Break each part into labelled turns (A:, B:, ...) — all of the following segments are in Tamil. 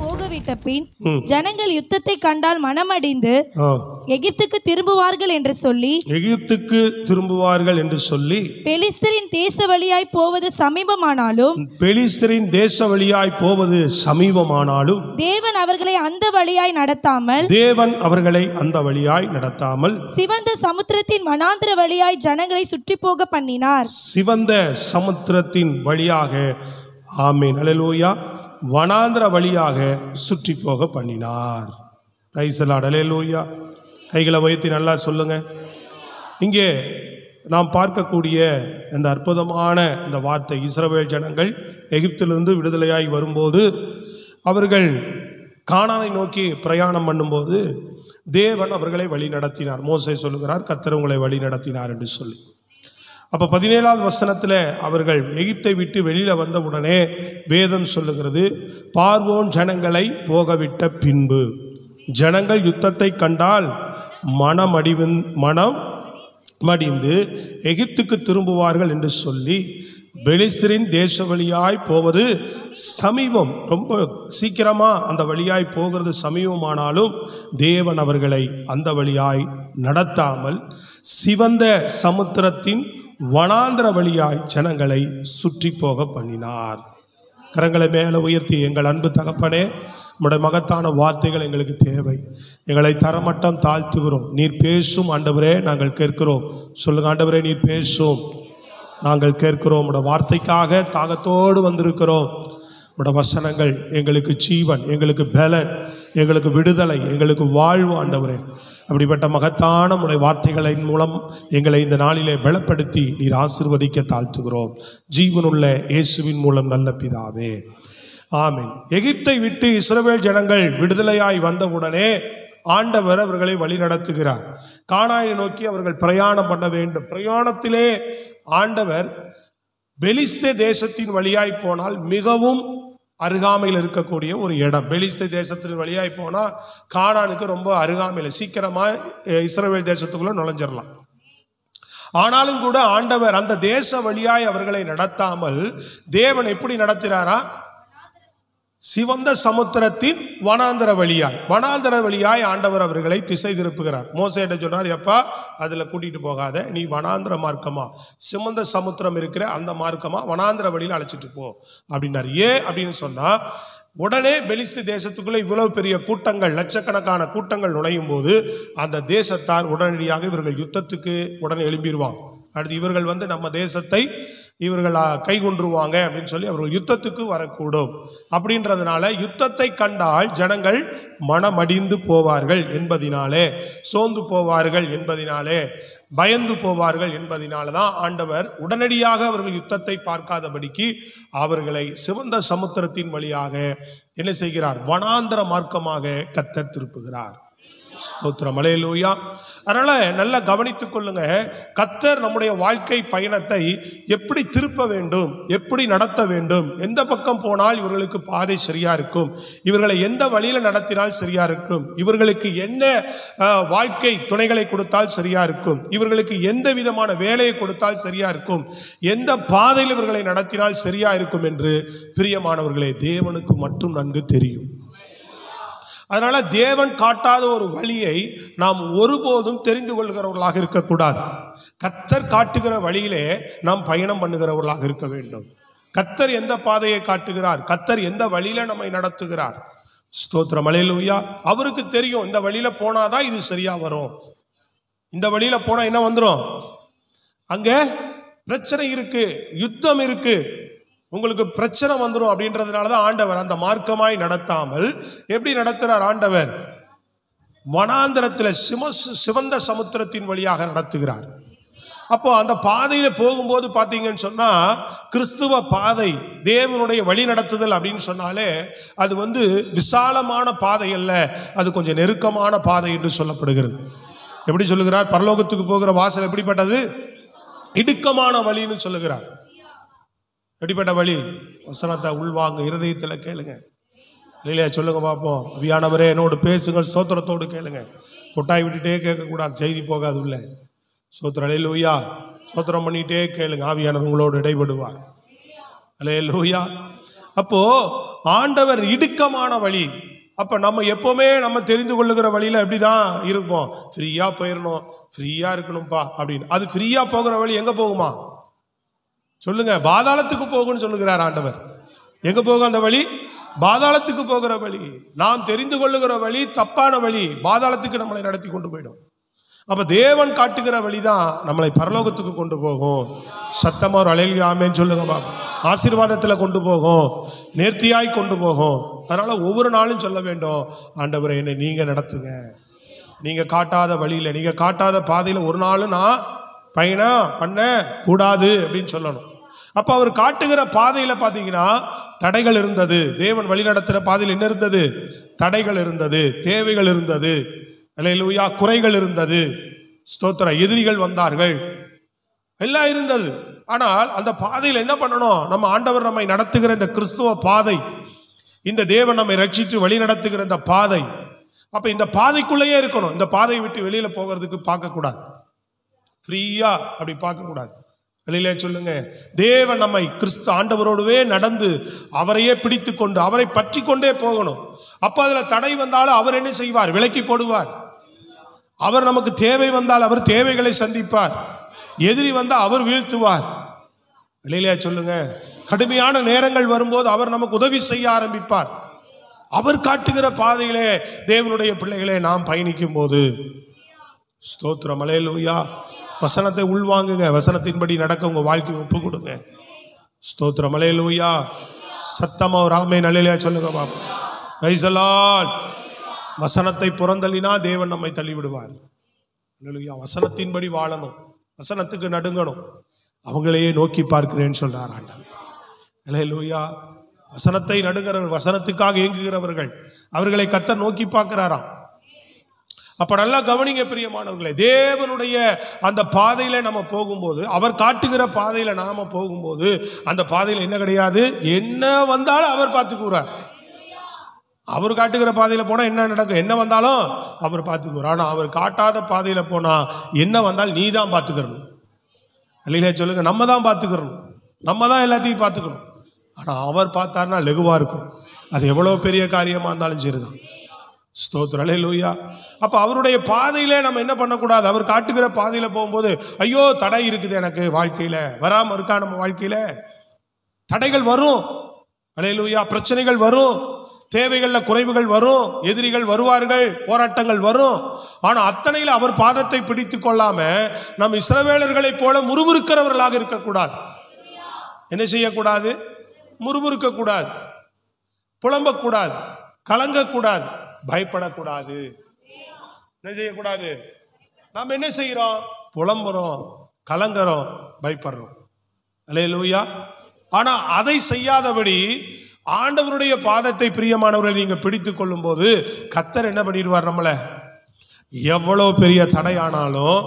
A: போகவிட்ட பின் ஜனங்கள் யுத்தத்தை கண்டால் மனமடிந்து எகிப்துக்கு திரும்புவார்கள் என்று சொல்லி பெலிஸ்தரின் தேச வழியாய் போவது சமீபமானாலும் தேவன் அவர்களை அந்த வழியாய் நடத்தாமல் சிவந்த சமுத்திரத்தின் வனாந்திர வழியாய் ஜனங்களை சுற்றி போக பண்ணினார்.
B: சிவந்த சமுத்திரத்தின் வழியாக, ஆமென், அல்லேலூயா, வனாந்திர வழியாக சுற்றி போக பண்ணினார். பிரைஸ் தி லார்ட், அல்லேலூயா. கைகளை உயர்த்தி நல்லா சொல்லுங்க. இங்கே நாம் பார்க்கக்கூடிய இந்த அற்புதமான இந்த வார்த்தை, இஸ்ரவேல் ஜனங்கள் எகிப்திலிருந்து விடுதலையாய் வரும்போது அவர்கள் கானானை நோக்கி பிரயாணம் பண்ணும்போது தேவன் அவர்களை வழி நடத்தினார். மோசே சொல்லுகிறார், கர்த்தர் உங்களை வழி நடத்தினார் என்று சொல்லி. அப்போ 17வது வசனத்தில் அவர்கள் எகிப்தை விட்டு வெளியில் வந்த உடனே வேதம் சொல்லுகிறது, பார்வோன் ஜனங்களை போகவிட்ட பின்பு ஜனங்கள் யுத்தத்தை கண்டால் மனமடிந்து எகிப்துக்கு திரும்புவார்கள் என்று சொல்லி பெலிஸ்தரின் தேச வழியாய் போவது சமீபம், ரொம்ப சீக்கிரமாக அந்த வழியாய் போகிறது சமீபமானாலும் தேவன் அவர்களை அந்த வழியாய் நடத்தாமல் சிவந்த சமுத்திரத்தின் வனாந்திர வழியாய் ஜனங்களை சுற்றி போக பண்ணினார். கரங்களை மேலே உயர்த்தி, எங்கள் அன்பு தகப்பனே, உம்முடைய மகத்தான வார்த்தைகள் எங்களுக்கு தேவை. எங்களை தரமட்டம் தாழ்த்துகிறோம். நீர் பேசும் ஆண்டவரே, நாங்கள் கேட்கிறோம். சொல்லுங்க ஆண்டவரே, நீர் பேசும், நாங்கள் கேட்கிறோம். உம்முடைய வார்த்தைக்காக தாகத்தோடு வந்திருக்கிறோம். உம்முடைய வசனங்கள் எங்களுக்கு ஜீவன், எங்களுக்கு பலன், எங்களுக்கு விடுதலை, எங்களுக்கு வாழ்வு ஆண்டவரே. அப்படிப்பட்ட மகத்தான உம்முடைய வார்த்தைகளின் மூலம் எங்களை இந்த நாளிலே பலப்படுத்தி நீர் ஆசீர்வதிக்க தாழ்த்துகிறோம். ஜீவனுள்ள இயேசுவின் மூலம் நல்ல பிதாவே, ஆமென். எகிப்தை விட்டு இஸ்ரவேல் ஜனங்கள் விடுதலையாய் வந்தவுடனே ஆண்டவர் அவர்களை வழி நடத்துகிறார். கானானை நோக்கி அவர்கள் பிரயாணம் பண்ண வேண்டும். பிரயாணத்திலே ஆண்டவர் பெலிஸ்தே தேசத்தின் வழியாய் போனால் மிகவும் அருகாமையில் இருக்கக்கூடிய ஒரு இடம். பெலிஸ்தே தேசத்தின் வழியாய் போனால் கானானுக்கு ரொம்ப அருகாமையில், சீக்கிரமாக இஸ்ரவேல் தேசத்துக்குள்ள நுழைஞ்சிடலாம். ஆனாலும் கூட ஆண்டவர் அந்த தேச வழியாய் அவர்களை நடத்தாமல் தேவன் எப்படி நடத்துகிறாரா? சிவந்த சமுத்திரத்தின் வனாந்தர வழியாய் ஆண்டவர் அவர்களை திசை திருப்புகிறார். மோசேட்ட சொன்னார், எப்பா அதில் கூட்டிகிட்டு போகாத, நீ வனாந்திர மார்க்கமா, சிவந்த சமுத்திரம் இருக்கிற அந்த மார்க்கமா வனாந்திர வழியில் அழைச்சிட்டு போ அப்படின்னார். ஏன் அப்படின்னு சொன்னா, உடனே பெலிஸ்து தேசத்துக்குள்ள இவ்வளவு பெரிய கூட்டங்கள், லட்சக்கணக்கான கூட்டங்கள் நுழையும் போது அந்த தேசத்தார் உடனடியாக இவர்கள் யுத்தத்துக்கு உடனே எழும்பிடுவாங்க. அடுத்து இவர்கள் நம்ம தேசத்தை இவர்கள் கைகொண்டுருவாங்க அப்படின்னு சொல்லி அவர்கள் யுத்தத்துக்கு வரக்கூடும். அப்படின்றதுனால யுத்தத்தை கண்டால் ஜனங்கள் மனமடிந்து போவார்கள் என்பதினாலே, சோர்ந்து போவார்கள் என்பதினாலே, பயந்து போவார்கள் என்பதினால தான் ஆண்டவர் உடனடியாக அவர்கள் யுத்தத்தை பார்க்காதபடிக்கு அவர்களை சிவந்த சமுத்திரத்தின் வழியாக என்ன செய்கிறார்? வனாந்தர மார்க்கமாக கர்த்தர் திருப்புகிறார். ஸ்தோத்திரம், அல்லேலூயா. அதனால நல்லா கவனித்துக் கொள்ளுங்க, கர்த்தர் நம்முடைய வாழ்க்கை பயணத்தை எப்படி திருப்ப வேண்டும், எப்படி நடத்த வேண்டும், எந்த பக்கம் போனால் இவர்களுக்கு பாதை சரியா இருக்கும், இவர்களை எந்த வழியில நடத்தினால் சரியா இருக்கும், இவர்களுக்கு என்ன வாழ்க்கை துணைகளை கொடுத்தால் சரியா இருக்கும், இவர்களுக்கு எந்த விதமான வேலையை கொடுத்தால் சரியா இருக்கும், எந்த பாதையில் இவர்களை நடத்தினால் சரியா இருக்கும் என்று பிரியமானவர்களே தேவனுக்கு மட்டும் நன்கு தெரியும். அதனால தேவன் காட்டாத ஒரு வழியை நாம் ஒருபோதும் தெரிந்து கொள்கிறவர்களாக இருக்கக்கூடாது. கர்த்தர் காட்டுகிற வழியிலே நாம் பயணம் பண்ணுகிறவர்களாக இருக்க வேண்டும். கர்த்தர் எந்த பாதையை காட்டுகிறார், கர்த்தர் எந்த வழியில நம்மை நடத்துகிறார். ஸ்தோத்திரம், அல்லேலூயா. அவருக்கு தெரியும் இந்த வழியில போனாதான் இது சரியா வரும், இந்த வழியில போனா என்ன வந்துடும், அங்க பிரச்சனை இருக்கு, யுத்தம் இருக்கு, உங்களுக்கு பிரச்சனை வந்துடும். அப்படின்றதுனாலதான் ஆண்டவர் அந்த மார்க்கமாய் நடத்தாமல் எப்படி நடத்துறார்? ஆண்டவர் வனாந்தரத்தில் சிவந்த சமுத்திரத்தின் வழியாக நடத்துகிறார். அப்போ அந்த பாதையில போகும்போது பாத்தீங்கன்னு சொன்னா, கிறிஸ்துவ பாதை, தேவனுடைய வழி நடத்துதல் அப்படின்னு சொன்னாலே அது விசாலமான பாதை அல்ல, அது கொஞ்சம் நெருக்கமான பாதை என்று சொல்லப்படுகிறது. எப்படி சொல்லுகிறார்? பரலோகத்துக்கு போகிற வாசல் எப்படிப்பட்டது? இடுக்கமான வழின்னு சொல்லுகிறார். எப்படிப்பட்ட வழி? வசனத்தை உள்வாங்க, இருதயத்தில் கேளுங்க. இல்லையா? சொல்லுங்க பார்ப்போம். அவியானவரே என்னோடு பேசுங்க, ஸ்தோத்திரத்தோடு கேளுங்க. கொட்டாய் விட்டுட்டே கேட்கக்கூடாது, செய்தி போகாது உள்ள. ஸ்தோத்திரம், அல்லேலூயா. ஸ்தோத்திரம் பண்ணிட்டே கேளுங்க, ஆவியானவர் உங்களோடு இடைபடுவார். அல்லேலூயா. அப்போ ஆண்டவர் இடுக்கமான வழி. அப்ப நம்ம எப்பவுமே நம்ம தெரிந்து கொள்ளுகிற வழியில எப்படிதான் இருப்போம், ஃப்ரீயா போயிடணும், ஃப்ரீயா இருக்கணும்பா அப்படின்னு. அது ஃப்ரீயா போகிற வழி எங்க போகுமா சொல்லுங்க? பாதாளத்துக்கு போகும்னு சொல்லுகிறார் ஆண்டவர். எங்க போகும் அந்த வழி? பாதாளத்துக்கு போகிற வழி. நாம் தெரிந்து கொள்ளுகிற வழி தப்பான வழி, பாதாளத்துக்கு நம்மளை நடத்தி கொண்டு போயிடும். அப்ப தேவன் காட்டுகிற வழிதான் நம்மளை பரலோகத்துக்கு கொண்டு போகும். சத்தமா ஒரு அலையில ஆமேன்னு சொல்லுங்க பாப்பா. ஆசீர்வாதத்துல கொண்டு போகும், நேர்த்தியாய் கொண்டு போகும். அதனால ஒவ்வொரு நாளும் சொல்ல வேண்டும், ஆண்டவரே என்னை நீங்க நடத்துங்க, நீங்க காட்டாத வழியில, நீங்க காட்டாத பாதையில ஒரு நாளும் நான் பயணம் பண்ண கூடாது அப்படின்னு சொல்லணும். அப்ப அவர் காட்டுகிற பாதையில பாத்தீங்கன்னா தடைகள் இருந்தது. தேவன் வழி நடத்துகிற பாதையில் என்ன இருந்தது? தடைகள் இருந்தது, தேவைகள் இருந்தது, அல்லேலூயா, குறைகள் இருந்தது. ஸ்தோத்திரம், எதிரிகள் வந்தார்கள், எல்லாம் இருந்தது. ஆனால் அந்த பாதையில் என்ன பண்ணணும்? நம்ம ஆண்டவர் நம்மை நடத்துகிற இந்த கிறிஸ்துவ பாதை, இந்த தேவன் நம்மை ரட்சித்து வழி நடத்துகிற இந்த பாதை, அப்ப இந்த பாதைக்குள்ளேயே இருக்கணும். இந்த பாதையை விட்டு வெளியில போகிறதுக்கு பார்க்கக்கூடாது, ஃப்ரீயா அப்படி பார்க்கக்கூடாது. வெளியில சொல்லுங்க, தேவன் நம்மை கிறிஸ்து ஆண்டவரோடுவே நடந்து அவரையே பிடித்து கொண்டு அவரை பற்றி கொண்டே போகணும். அப்ப அதுல தடை வந்தாலும் அவர் என்ன செய்வார்? விலக்கி போடுவார். அவர் நமக்கு தேவை வந்தால் அவர் தேவைகளை சந்திப்பார், எதிரி வந்தால் அவர் வீழ்த்துவார். வெளியில சொல்லுங்க, கடுமையான நேரங்கள் வரும்போது அவர் நமக்கு உதவி செய்ய ஆரம்பிப்பார். அவர் காட்டுகிற பாதையிலே தேவனுடைய பிள்ளைகளே நாம் பயணிக்கும் போது, ஸ்தோத்திரம், அல்லேலூயா. வசனத்தை உள்வாங்குங்க, வசனத்தின்படி நடக்க உங்க வாழ்க்கை ஒப்பு கொடுங்க. ஸ்தோத்திரம், அல்லேலூயா. சத்தமா ஒரு ஆமென் அல்லேலூயா சொல்லுங்க பாப்பா. Price the Lord. வசனத்தை புறந்தள்ளினா தேவன் நம்மை தள்ளி விடுவார். அல்லேலூயா. வசனத்தின்படி வாழணும், வசனத்துக்கு நடுங்கணும். அவங்களையே நோக்கி பார்க்கிறேன்னு சொல்றார் ஆண்டவர். அல்லேலூயா. வசனத்தை நடுங்கிறவர்கள், வசனத்துக்காக ஏங்குகிறவர்கள், அவர்களை கர்த்தர் நோக்கி பார்க்கிறாராம். அப்ப நல்லா கவனிங்க பிரியமானவர்களே, தேவனுடைய அந்த பாதையில நம்ம போகும்போது, அவர் காட்டுகிற பாதையில நாம போகும்போது, அந்த பாதையில என்ன கிடையாது, என்ன வந்தாலும் அவர் பார்த்துக்குறார். அவர் காட்டுகிற பாதையில போனா என்ன நடக்கும்? என்ன வந்தாலும் அவர் பார்த்துக்குறார். ஆனா அவர் காட்டாத பாதையில போனா என்ன வந்தாலும் நீ தான் பார்த்துக்கணும். அல்லேலூயா சொல்லுங்க. நம்ம தான் பார்த்துக்கணும், நம்ம தான் எல்லாத்தையும் பார்த்துக்கணும். ஆனா அவர் பார்த்தாருன்னா லெகுவா இருக்கும். அது எவ்வளவு பெரிய காரியமா இருந்தாலும் சரிதான். ஸ்தோத்திரம், அல்லேலூயா. அப்ப அவருடைய பாதையில நம்ம என்ன பண்ணக்கூடாது? அவர் காட்டுகிற பாதையில போகும்போது, ஐயோ தடை இருக்குது எனக்கு வாழ்க்கையில, வராம இருக்கா? நம்ம வாழ்க்கையில தடைகள் வரும், அல்லேலூயா. பிரச்சனைகள் வரும், தேவைகள்ல குறைவுகள் வரும், எதிரிகள் வருவார்கள், போராட்டங்கள் வரும். ஆனா அத்தனையில அவர் பாதத்தை பிடித்து கொள்ளாம நம்ம இஸ்ரவேலர்களை போல முறுமுறுக்கிறவர்களாக இருக்கக்கூடாது. என்ன செய்யக்கூடாது? முறுமுறுக்க கூடாது, புலம்பக்கூடாது, கலங்கக்கூடாது, பயப்படக்கூடாது. என்ன செய்யக்கூடாது? நாம் என்ன செய்யறோம்? புலம்புறோம், கலங்குறோம், பயப்படுறோம். அல்லேலூயா. ஆனா அதை செய்யாதபடி ஆண்டவருடைய பாதத்தை பிரியமானவர்களை நீங்க பிடித்து கொள்ளும் போது கர்த்தர் என்ன பண்ணிடுவார்? நம்மளை எவ்வளவு பெரிய தடையானாலும்,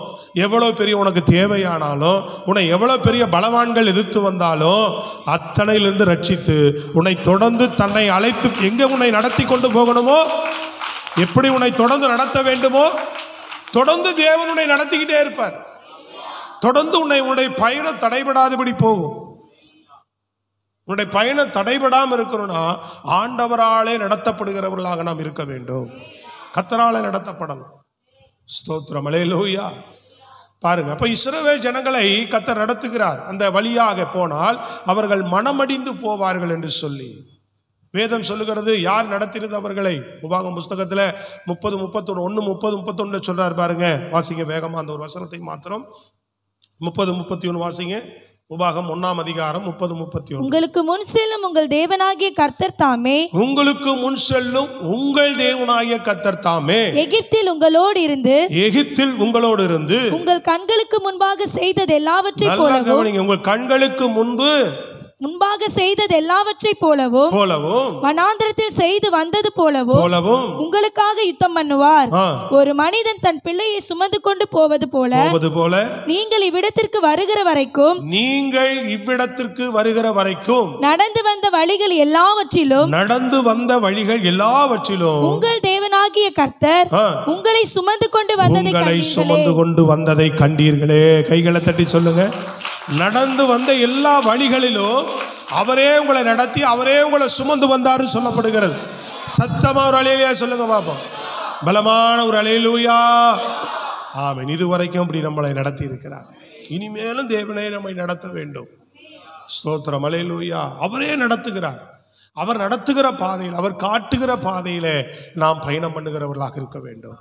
B: எவ்வளவு பெரிய உனக்கு தேவையானாலும், உன்னை எவ்வளவு பெரிய பலவான்கள் எதிர்த்து வந்தாலும் அத்தனையிலிருந்து ரட்சித்து உன்னை தொடர்ந்து தன்னை அழைத்து எங்க உன்னை நடத்தி கொண்டு போகணுமோ, எப்படி உன்னை தொடர்ந்து நடத்த வேண்டுமோ, தொடர்ந்து தேவன் உன்னை நடத்திக்கிட்டே இருப்பார். தொடர்ந்து உன்னுடைய பயணம் தடைபடாதபடி போகும். உன்னுடைய பயணம் தடைபடாமல் இருக்கணும்னா ஆண்டவராலே நடத்தப்படுகிறவர்களாக நாம் இருக்க வேண்டும், கர்த்தராலே நடத்தப்படணும். ஸ்தோத்திரம், அல்லேலூயா. பாருங்க, அப்ப இஸ்ரவேல் ஜனங்களை கர்த்தர் நடத்துகிறார். அந்த வழியாக போனால் அவர்கள் மனமடிந்து போவார்கள் என்று சொல்லி வேதம் சொல்லுகிறது. யார் நடத்தினது அவர்களை? உபாகம் புஸ்தகத்துல 30, 31, 30, 31 சொல்றாரு பாருங்க. வாசிங்க வேகமா அந்த ஒரு வசனத்தை மாத்திரம். 30, 31 வாசிங்க. உபாகம் 1ஆம் அதிகாரம் 30, 31.
A: உங்களுக்கு முன் செல்லும் உங்கள் தேவனாகிய கர்த்தர் தாமே,
B: உங்களுக்கு முன் செல்லும் உங்கள் தேவனாகிய கர்த்தர் தாமே
A: எகிப்தில் உங்களோடு இருந்து,
B: எகிப்தில் உங்களோடு இருந்து
A: உங்கள் கண்களுக்கு முன்பாக செய்தது எல்லாவற்றையும் போலவும்,
B: உங்கள் கண்களுக்கு முன்பு
A: முன்பாக செய்தது எல்லாவற்றை போலவும் வனாந்திரத்தில் செய்து வந்தது போலவும் உங்களுக்காக யுத்தம் பண்ணுவார். ஒரு மனிதன் தன் பிள்ளையை சுமந்து கொண்டு போவது போல நீங்கள் இவ்விடத்திற்கு வருகிற வரைக்கும் நடந்து வந்த வழிகள் எல்லாவற்றிலும் உங்கள் தேவனாகிய கர்த்தர் உங்களை சுமந்து கொண்டு வந்ததை கண்டீர்களே.
B: கைகளை தட்டி சொல்லுங்க. நடந்து வந்த எல்லா வழிகளிலும் அவரே உங்களை நடத்தி அவரே உங்களை சுமந்து வந்தாரு சொல்லப்படுகிறது. சத்தமா ஒரு அல்லேலூயா சொல்லுங்க பாப்போம். பலமான ஒரு அல்லேலூயா. ஆமென். இதுவரைக்கும் அப்படி நம்மளை நடத்தி இருக்கிறார். இனிமேலும் தேவனே நம்மை நடத்த வேண்டும். ஸ்தோத்திரம். அல்லேலூயா. அவரே நடத்துகிறார். அவர் நடத்துகிற பாதையில், அவர் காட்டுகிற பாதையில நாம் பயணம் பண்ணுகிறவர்களாக இருக்க வேண்டும்.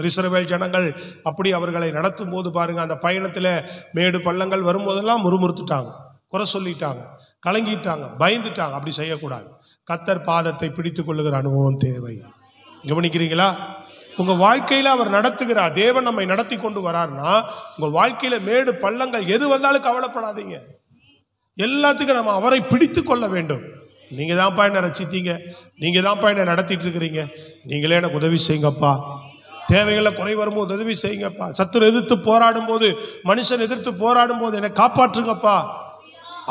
B: இஸ்ரவேல் ஜனங்கள் அப்படி அவர்களை நடத்தும் போது பாருங்க, அந்த பயணத்தில் மேடு பள்ளங்கள் வரும்போதெல்லாம் முறுமுறுத்துட்டாங்க, குறை சொல்லிட்டாங்க, கலங்கிட்டாங்க, பயந்துட்டாங்க. அப்படி செய்யக்கூடாது. கர்த்தர் பாதத்தை பிடித்து கொள்ளுகிற அனுபவம் தேவை. கவனிக்கிறீங்களா? உங்க வாழ்க்கையில அவர் நடத்துகிறார். தேவன் நம்மை நடத்தி கொண்டு வரார்னா உங்க வாழ்க்கையில மேடு பள்ளங்கள் எது வந்தாலும் கவலைப்படாதீங்க. எல்லாத்துக்கும் நம்ம அவரை பிடித்து கொள்ள வேண்டும். நீங்க தான்ப்பா என்ன ரசித்தீங்க, நீங்க தான்ப்பா என்ன நடத்திட்டு இருக்கிறீங்க, நீங்களே எனக்கு உதவி செய்யுங்கப்பா. தேவைகளை குறை வரும்போது உதவி செய்யுங்கப்பா. சத்துரு எதிர்த்து போராடும் போது, மனுஷன் எதிர்த்து போராடும் போது என்னை காப்பாற்றுங்கப்பா.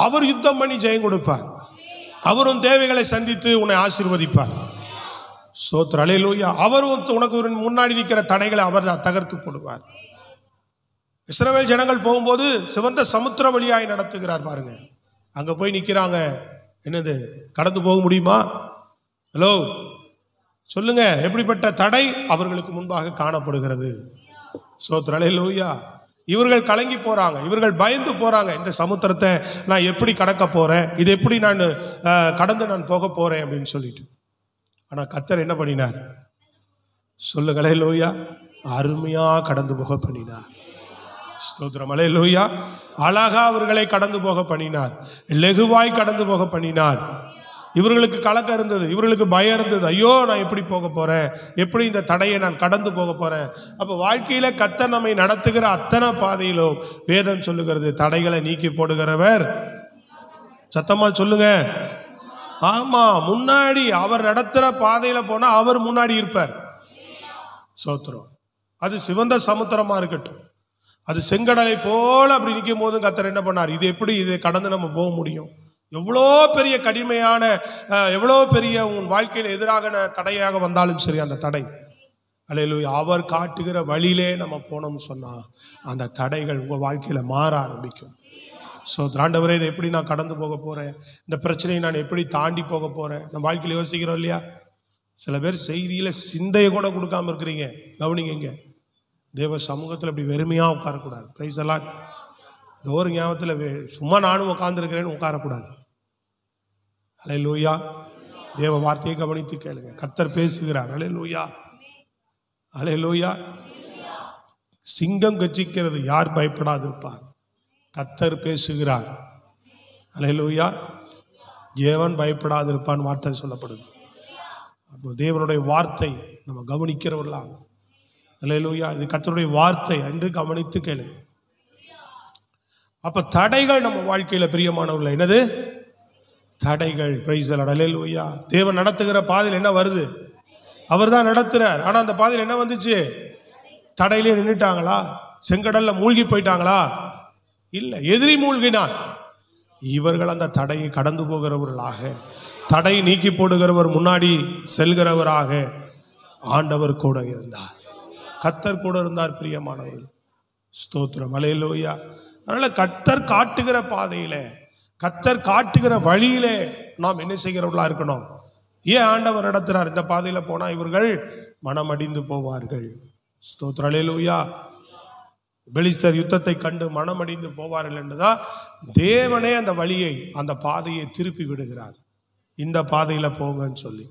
B: அவர் யுத்தம் பண்ணி ஜெயம் கொடுப்பார். அவரும் தேவைகளை சந்தித்து உன்னை ஆசீர்வதிப்பார். ஸ்தோத்திரம். அல்லேலூயா. அவரும் உனக்கு முன்னாடி நிற்கிற தடைகளை அவர் தகர்த்து போடுவார். இஸ்ரவேல் ஜனங்கள் போகும்போது சிவந்த சமுத்திர வழியாய் நடத்துகிறார் பாருங்க. அங்க போய் நிக்கிறாங்க. என்னது, கடந்து போக முடியுமா? ஹலோ சொல்லுங்க. எப்படிப்பட்ட தடை அவர்களுக்கு முன்பாக காணப்படுகிறது. ஸ்தோத்திரம். அல்லேலூயா. இவர்கள் கலங்கி போறாங்க, இவர்கள் பயந்து போறாங்க. இந்த சமுத்திரத்தை நான் எப்படி கடக்க போறேன், இது எப்படி நான் கடந்து நான் போக போறேன் அப்படின்னு சொல்லிட்டு. ஆனா கர்த்தர் என்ன பண்ணினார் சொல்லுங்க. அல்லேலூயா. அருமையா கடந்து போக பண்ணினார். ஸ்தோத்திரம். அல்லேலூயா. அழகா அவர்களை கடந்து போக பண்ணினார். லெகுவாய் கடந்து போக பண்ணினார். இவர்களுக்கு கலக்கம் இருந்தது, இவர்களுக்கு பயம் இருந்தது. ஐயோ நான் எப்படி போக போறேன், எப்படி இந்த தடையை நான் கடந்து போக போறேன். அப்ப வாழ்க்கையில கர்த்தர் நம்மை நடத்துகிற அத்தனை பாதையிலும் வேதம் சொல்லுகிறது, தடைகளை நீக்கி போடுகிறவர். சத்தமா சொல்லுங்க. ஆமா, முன்னாடி அவர் நடத்துற பாதையில போனா அவர் முன்னாடி இருப்பார். ஸ்தோத்திரம். அது சிவந்த சமுத்திரமா இருக்கட்டும், அது செங்கடலை போல அப்படி நிற்கும் போது கர்த்தர் என்ன பண்ணார், இது எப்படி இதை கடந்து நம்ம போக முடியும்? எவ்வளோ பெரிய கடுமையான, எவ்வளோ பெரிய உன் வாழ்க்கையில் எதிராக தடையாக வந்தாலும் சரி, அந்த தடை அல்லேலூயா அவர் காட்டுகிற வழியிலே நம்ம போனோம்னு சொன்னா அந்த தடைகள் உங்க வாழ்க்கையில மாற ஆரம்பிக்கும். ஸோ ஆண்டவரே, இதை எப்படி நான் கடந்து போக போறேன், இந்த பிரச்சனையை நான் எப்படி தாண்டி போக போறேன், நம்ம வாழ்க்கையில் யோசிக்கிறோம் இல்லையா? சில பேர் செய்தியில சிந்தையை கூட கொடுக்காம இருக்கிறீங்க. கவனிங்க. தேவ சமூகத்தில் இப்படி வெறுமையா உட்காரக்கூடாது. பிரைஸ் எல்லாம் ஏதோ ஒரு ஞாபகத்தில் சும்மா நானும் உட்கார்ந்துருக்கிறேன்னு உட்காரக்கூடாது. அல்லேலூயா. தேவ வார்த்தையை கவனித்து கேளுங்க. கர்த்தர் பேசுகிறார். அல்லேலூயா. அல்லேலூயா. சிங்கம் கர்ஜிக்கிறது, யார் பயப்படாது இருப்பார்? கர்த்தர் பேசுகிறார். அல்லேலூயா. தேவன் பயப்படாது இருப்பான் வார்த்தை சொல்லப்படுது. அப்போ தேவனுடைய வார்த்தை நம்ம கவனிக்கிறவர்களாக. அல்லேலூயா. இது கர்த்தருடைய வார்த்தை என்று கவனித்து கேளுங்க. அப்ப தடைகள் நம்ம வாழ்க்கையில பிரியமானவர்கள், என்னது தடைகள்? Praise the lord. அல்லேலூயா. தேவன் நடத்துகிற பாதையில் என்ன வருது? அவர் தான் நடத்துறார். ஆனா அந்த பாதையில் என்ன வந்துச்சு? தடையிலே நின்றுட்டாங்களா? செங்கடல்ல மூழ்கி போயிட்டாங்களா? இல்ல, எதிரி மூழ்கினான். இவர்கள் அந்த தடையை கடந்து போகிறவர்களாக, தடை நீக்கி போடுகிறவர் முன்னாடி செல்கிறவராக ஆண்டவர் கூட இருந்தார். கர்த்தர் கூட இருந்தார். பிரியமானவர்கள், ஸ்தோத்திரம். அல்லேலூயா. அதனால கர்த்தர் காட்டுகிற பாதையில, கர்த்தர் காட்டுகிற வழியிலே நாம் என்ன செய்கிறவர்களா இருக்கணும்? ஏன் ஆண்டவர் நடத்துறார்? இந்த பாதையில போனா இவர்கள் மனமடிந்து போவார்கள். ஸ்தோத்திரம். அல்லேலூயா. பெலிஸ்தர் யுத்தத்தை கண்டு மனமடிந்து போவார்கள் என்றுதான் தேவனே அந்த வழியை, அந்த பாதையை திருப்பி விடுகிறார். இந்த பாதையில போங்கன்னு சொல்லி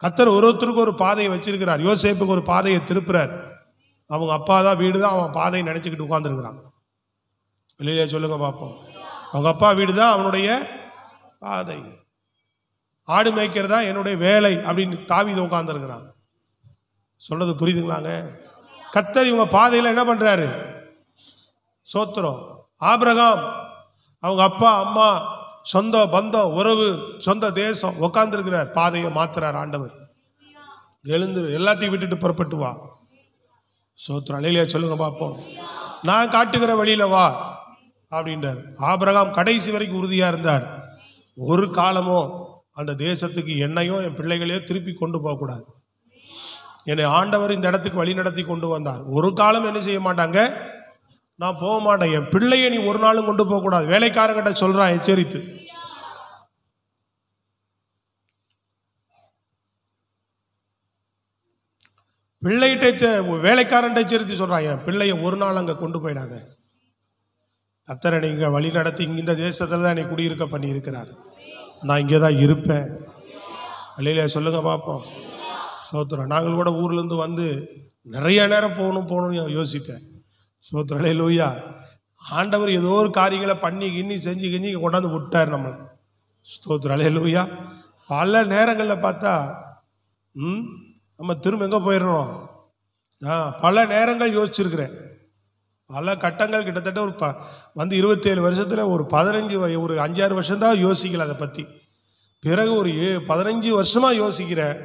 B: கர்த்தர் ஒருத்தருக்கு ஒரு பாதையை வச்சிருக்கிறார். யோசேப்புக்கு ஒரு பாதையை திருப்புறார். அவங்க அப்பா தான் வீடு தான் அவன் பாதையை நினைச்சுக்கிட்டு உட்கார்ந்துருக்கிறான். வெளியிலே சொல்லுங்க பார்ப்போம். அவங்க அப்பா வீடு தான் அவனுடைய பாதை, ஆடு மேய்க்கிறதா என்னுடைய வேலை அப்படின்னு தாவீது உட்கார்ந்துருக்கிறான். சொல்றது புரியுதுங்களாங்க? கர்த்தர் இவங்க பாதையில என்ன பண்றாரு? சோத்திரம். ஆபிரகாம் அவங்க அப்பா அம்மா சொந்த பந்தம் உறவு சொந்த தேசம் உட்கார்ந்துருக்கிறார். பாதையை மாத்துறார் ஆண்டவர். எழுந்துரு, எல்லாத்தையும் விட்டுட்டு புறப்பட்டு வா. சோத்திரம். அல்லேலூயா சொல்லுங்க பார்ப்போம். நான் காட்டுகிற வழியில வா அப்படின்றார். ஆபிரகாம் கடைசி வரைக்கும் உறுதியா இருந்தார். ஒரு காலமோ அந்த தேசத்துக்கு என்னையும் என் பிள்ளைகளையும் திருப்பி கொண்டு போகக்கூடாது. என்னை ஆண்டவர் இந்த இடத்துக்கு வழி நடத்தி கொண்டு வந்தார். ஒரு காலம் என்ன செய்ய மாட்டாங்க, நான் போக மாட்டேன். என் பிள்ளையை நீ ஒரு நாளும் கொண்டு போகக்கூடாது. வேலைக்காரங்கிட்ட சொல்றான் எச்சரித்து. பிள்ளைகிட்ட வேலைக்காரன் எச்சரித்து சொல்றான், என் பிள்ளைய ஒரு நாள் அங்க கொண்டு போயிடாத. கர்த்தர் நீங்க வழி நடத்தி இந்த தேசத்துல தான் என்னை குடியிருக்க பண்ணி இருக்கிறார். நான் இங்கே தான் இருப்பேன். அல்லேலூயா சொல்லுங்க பார்ப்போம். சோத்திரம். நாங்கள் கூட ஊர்லேருந்து வந்து நிறைய நேரம் போகணும்னு யோசிப்பேன். சோத்திரம். அல்லேலூயா. ஆண்டவர் ஏதோ ஒரு காரியங்களை பண்ணி கிண்ணி செஞ்சு கிஞ்சி கொண்டாந்து விட்டார் நம்மளை. ஸ்தோத்திரம். அல்லேலூயா. பல நேரங்களில் பார்த்தா நம்ம திரும்ப எங்கே போயிடுறோம். பல நேரங்கள் யோசிச்சிருக்கிறேன். பல கட்டங்கள் கிட்டத்தட்ட ஒரு வந்து 27 வருஷத்தில் ஒரு 5-6 வருஷம் தான் யோசிக்கல அதை பற்றி. பிறகு ஒரு 15 வருஷமாக யோசிக்கிறேன்.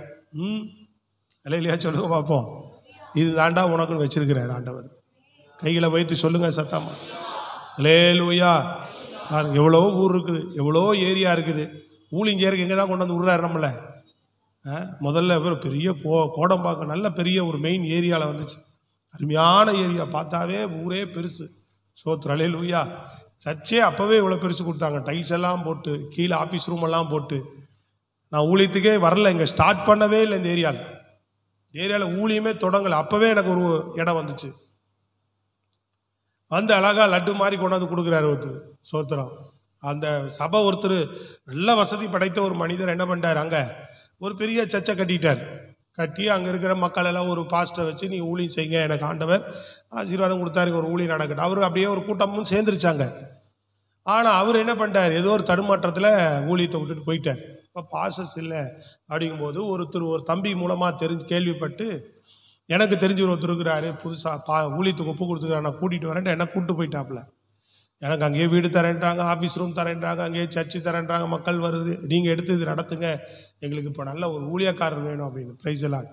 B: இல்லையா சொல்லுங்க பார்ப்போம். இது தாண்டா உனக்குன்னு வச்சிருக்கிறார் ஆண்டவர். கைகளை வைத்து சொல்லுங்க சத்தமா. அல்லேலூயா. எவ்வளோ ஊர் இருக்குது, எவ்வளோ ஏரியா இருக்குது. ஊழிங்கேருக்கு எங்கே தான் கொண்டு வந்து விடுறாரு நம்மளை. முதல்ல பெரிய கோடம்பாக்கம் நல்ல பெரிய ஒரு மெயின் ஏரியாவில் வந்துச்சு. அருமையான ஏரியா, பார்த்தாவே ஊரே பெருசு. சோத்திரம். அல்லேலூயா. சர்ச்சே அப்போவே இவ்வளோ பெருசு கொடுத்தாங்க. டைல்ஸ் எல்லாம் போட்டு கீழே ஆஃபீஸ் ரூம் எல்லாம் போட்டு. நான் ஊழியத்துக்கே வரல, இங்கே ஸ்டார்ட் பண்ணவே இல்லை. இந்த ஏரியாவில் ஊழியமே தொடங்கலை. அப்போவே எனக்கு ஒரு இடம் வந்துச்சு. வந்து அழகா லட்டு மாதிரி கொண்டாந்து கொடுக்குறாரு ஒருத்தர். சோத்திரம். அந்த சபை ஒருத்தர் நல்ல வசதி படைத்த ஒரு மனிதர் என்ன பண்ணிட்டார், அங்கே ஒரு பெரிய சர்ச்சை கட்டி அங்கே இருக்கிற மக்கள் எல்லாம் ஒரு பாஸ்டரை வச்சு நீ ஊழியம் செய்யுங்க, எனக்கு ஆண்டவர் ஆசீர்வாதம் கொடுத்தாரு, ஒரு ஊழியம் நடக்கட்டும். அவரு அப்படியே ஒரு கூட்டமும் சேர்ந்துருச்சாங்க. ஆனால் அவர் என்ன பண்ணிட்டார், ஏதோ ஒரு தடுமாற்றத்தில் ஊழியத்தை விட்டுட்டு போயிட்டார். இப்போ பாசஸ் இல்லை அப்படிங்கும்போது ஒரு தம்பி மூலமாக கேள்விப்பட்டு, எனக்கு தெரிஞ்ச ஒருத்தர் இருக்கிறாரு புதுசாக ஊழியத்துக்கு ஒப்பு கொடுத்துக்கிறாரு, நான் கூட்டிகிட்டு வரேன்ட்டு என்ன கூப்பிட்டு போயிட்டாப்புல. எனக்கு அங்கேயே வீடு தரேன்றாங்க, ஆஃபீஸ் ரூம் தரேன்றாங்க, அங்கேயே சர்ச்சு தரேன்றாங்க, மக்கள் வருது, நீங்கள் எடுத்து இது நடத்துங்க, எங்களுக்கு இப்போ நல்ல ஒரு ஊழியக்காரர் வேணும் அப்படின்னு. பிரைஸ் எல்லாம்.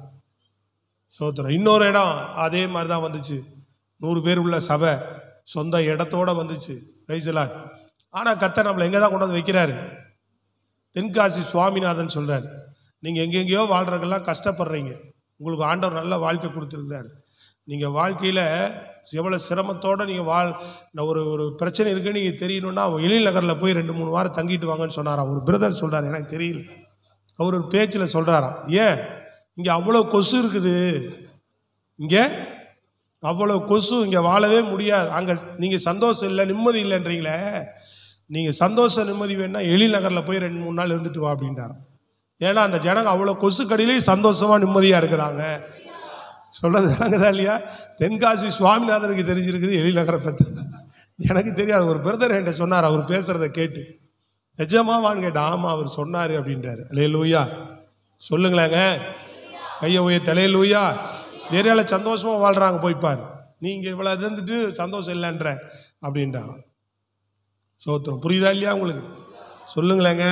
B: சோத்திரம். இன்னொரு இடம் அதே மாதிரி தான் வந்துச்சு. 100 பேர் உள்ள சபை, சொந்த இடத்தோட வந்துச்சு. பிரைஸ் எல்லாம். ஆனால் கர்த்தர் நம்மளை எங்கே தான் கொண்டு வந்து வைக்கிறாரு, தென்காசி சுவாமிநாதன் சொல்கிறார், நீங்கள் எங்கெங்கேயோ வாழ்றதுக்கெல்லாம் கஷ்டப்படுறீங்க, உங்களுக்கு ஆண்டவர் நல்ல வாழ்க்கை கொடுத்துருக்கிறாரு. நீங்கள் வாழ்க்கையில் எவ்வளோ சிரமத்தோடு நீங்கள் ஒரு பிரச்சனை இருக்குன்னு நீங்கள் தெரியணுன்னா எழில் நகரில் போய் 2-3 வாரம் தங்கிட்டு வாங்கன்னு சொன்னாராம். ஒரு பிரதர் சொல்கிறார், எனக்கு தெரியல, அவர் ஒரு பேச்சில் சொல்கிறாராம். ஏன் இங்கே அவ்வளோ கொசு இருக்குது, இங்கே அவ்வளோ கொசு, இங்கே வாழவே முடியாது. அங்கே நீங்கள் சந்தோஷம் இல்லை, நிம்மதி இல்லைன்றீங்களே, நீங்கள் சந்தோஷம் நிம்மதி வேணுன்னா எழில் நகரில் போய் 2-3 நாள் இருந்துட்டு வா அப்படின்ட்டாராம். ஏன்னா அந்த ஜனங்க அவ்வளோ கொசு கடியிலையும் சந்தோஷமாக நிம்மதியாக இருக்கிறாங்க. சொல்றது விளங்குதா இல்லையா? தென்காசி சுவாமிநாதனுக்கு தெரிஞ்சிருக்குது எழில் நகரை பற்றி, எனக்கு தெரியாது. ஒரு பிரதர் என்கிட்ட சொன்னார், அவர் பேசுறத கேட்டு, நிஜமாவான்னு கேட்டேன். ஆமாம் அவர் சொன்னார் அப்படின்றாரு. அல்லேலூயா சொல்லுங்களேங்க. கையை உயர்த்தி அல்லேலூயா. ஏரியாவில் சந்தோஷமாக வாழ்கிறாங்க, போய்ப்பார். நீங்கள் இவ்வளோ இருந்துட்டு சந்தோஷம் இல்லைன்ற அப்படின்றாங்க. சோத்திரம். புரியுதா இல்லையா உங்களுக்கு? சொல்லுங்களேங்க.